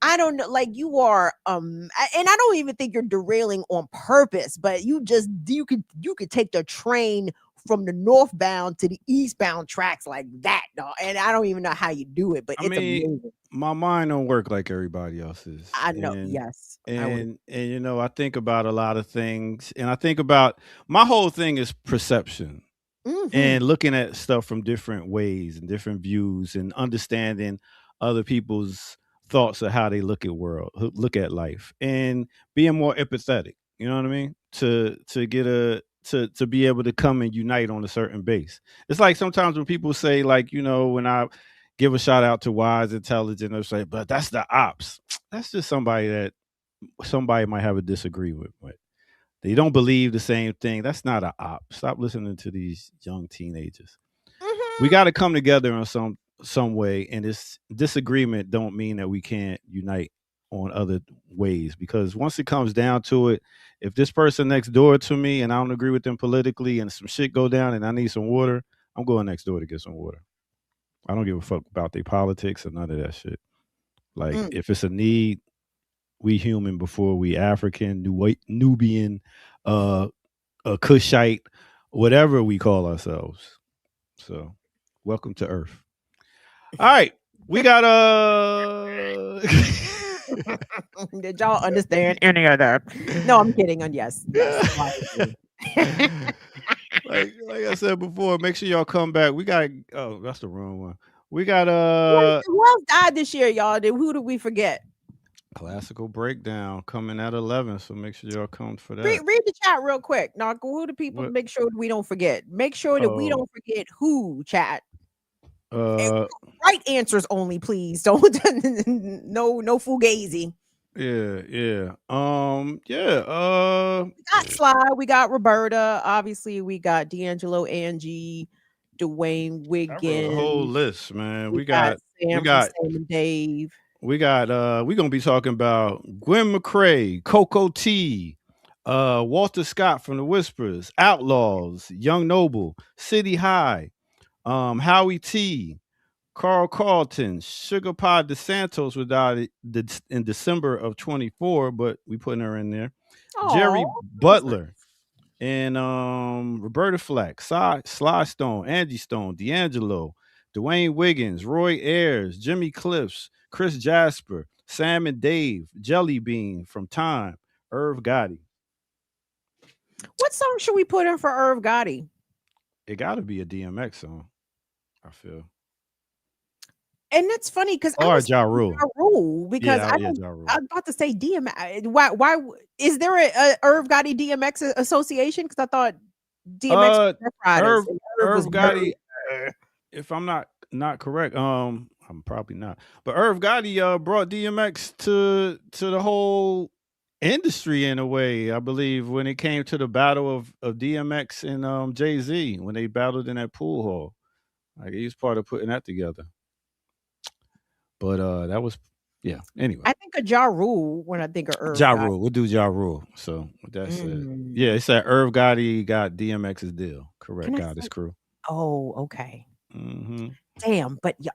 I don't know, like you are, and I don't even think you're derailing on purpose, but you could take the train from the northbound to the eastbound tracks like that, dog. And I don't even know how you do it, but I it's mean, amazing. my mind don't work like everybody else's, I know. and Yes, I would. and I think about a lot of things, and I think about my whole thing is perception Mhm. and looking at stuff from different ways and different views and understanding other people's thoughts of how they look at life, and being more empathetic. You know what I mean? To get to be able to come and unite on a certain base. It's like sometimes when people say, like, when I give a shout out to Wise Intelligent, they'll say, but that's the ops. That's just somebody that somebody might have a disagreement with. They don't believe the same thing. That's not an op. Stop listening to these young teenagers. We got to come together in some way, and this disagreement don't mean that we can't unite on other ways, because once it comes down to it, if this person next door to me and I don't agree with them politically and some shit go down and I need some water, I'm going next door to get some water. I don't give a fuck about their politics or none of that shit. Like, Mm. if it's a need, we human before we African, Nubian, a Kushite, whatever we call ourselves. So, welcome to Earth. All right, we got Did y'all understand any of that? No, I'm kidding. And yes. like I said before, make sure y'all come back. We got that's the wrong one. We got Who else died this year, y'all? Who did we forget? classical breakdown coming at 11, so make sure y'all come for that. Read the chat real quick. Now, who do people What? make sure we don't forget? Make sure that we Oh. don't forget who, chat. Uh Right answers only, please. Don't no fugazi. yeah. We got Sly, we got Roberta, obviously we got D'Angelo, Angie, Dwayne I wrote a whole Wiggins. list, man. We got Sam from Sam and Dave. we're gonna be talking about Gwen McCrae, Coco T, Walter Scott from the Whispers, Outlaws, Young Noble, City High, Howie T, Carl Carlton, Sugar Pie DeSantos without it in December of 24, but we putting her in there. Jerry Aw, Butler and Roberta Flack, Sly Stone, Angie Stone, D'Angelo, Dwayne Wiggins, Roy Ayers, Jimmy Cliffs, Chris Jasper, Sam and Dave, Jelly Bean from Time, Irv Gotti. What song should we put in for Irv Gotti? It got to be a DMX song, I feel. And that's funny because I Or was Ja Rule. because Yeah, I yeah, don't. Ja Rule. I was about to say DMX. Why is there a Irv Gotti DMX association? Because I thought DMX was Rough Riders. Irv and was Gotti, if I'm not correct, I'm probably not. But Irv Gotti brought DMX to the whole industry in a way, I believe, when it came to the battle of DMX and Jay-Z when they battled in that pool hall. Like, he was part of putting that together. But that was, yeah. Anyway, I think of Ja Rule when I think of Irv Ja Gotti. Rule. We'll do Ja Rule. So with that said, yeah, it said Irv Gotti got DMX's deal. Correct. Can I Got his say- crew. Oh, okay. Mm-hmm. Damn, but yeah,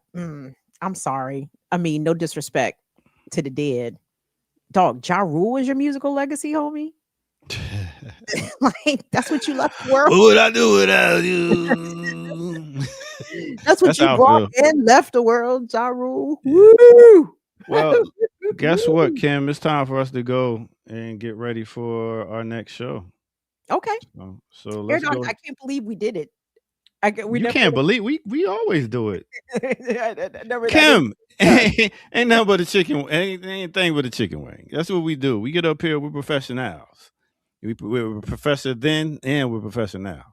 I'm sorry. I mean, no disrespect to the dead. Dog, Ja Rule is your musical legacy, homie? Like, that's what you left the world? What would I do without you? That's what you how I brought feel. in, left the world, Ja Rule. Woo! Well, guess what, Kim? It's time for us to go and get ready for our next show. Okay. So Air let's Dog, go. I can't believe we did it. You can't believe we always do it. Never, Kim, ain't nothing but a chicken. Ain't anything but a chicken wing. That's what we do. We get up here. We're professionals. We're professor then, and we're professor now.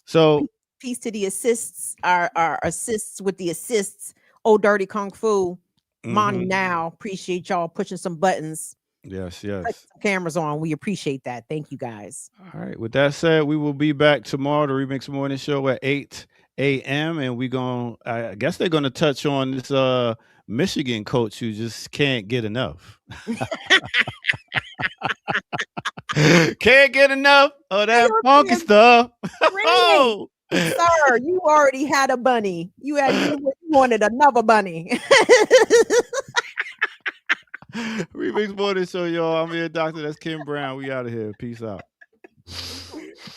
So peace to the assists, our assists with the assists. Oh, dirty kung fu, Monty. Now appreciate y'all pushing some buttons. Yes. Put some cameras on. We appreciate that. Thank you, guys. All right. With that said, we will be back tomorrow, the Remix Morning Show at 8 a.m. And I guess they're gonna touch on this Michigan coach who just can't get enough. Can't get enough of that funky stuff. Oh, sir, you already had a bunny. You wanted another bunny. Remix Morning Show, y'all. I'm here, Doctor. That's Kim Brown. We out of here. Peace out.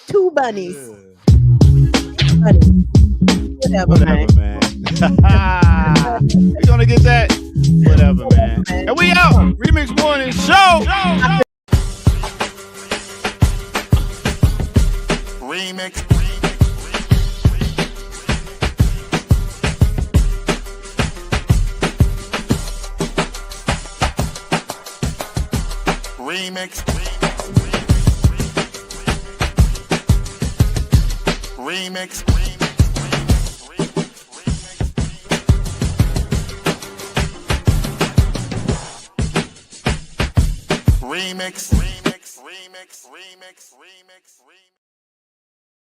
2 bunnies. Whatever, man. We gonna get that. Whatever, man. And we out. Remix Morning Show. Remix. Remix. Remix. Remix.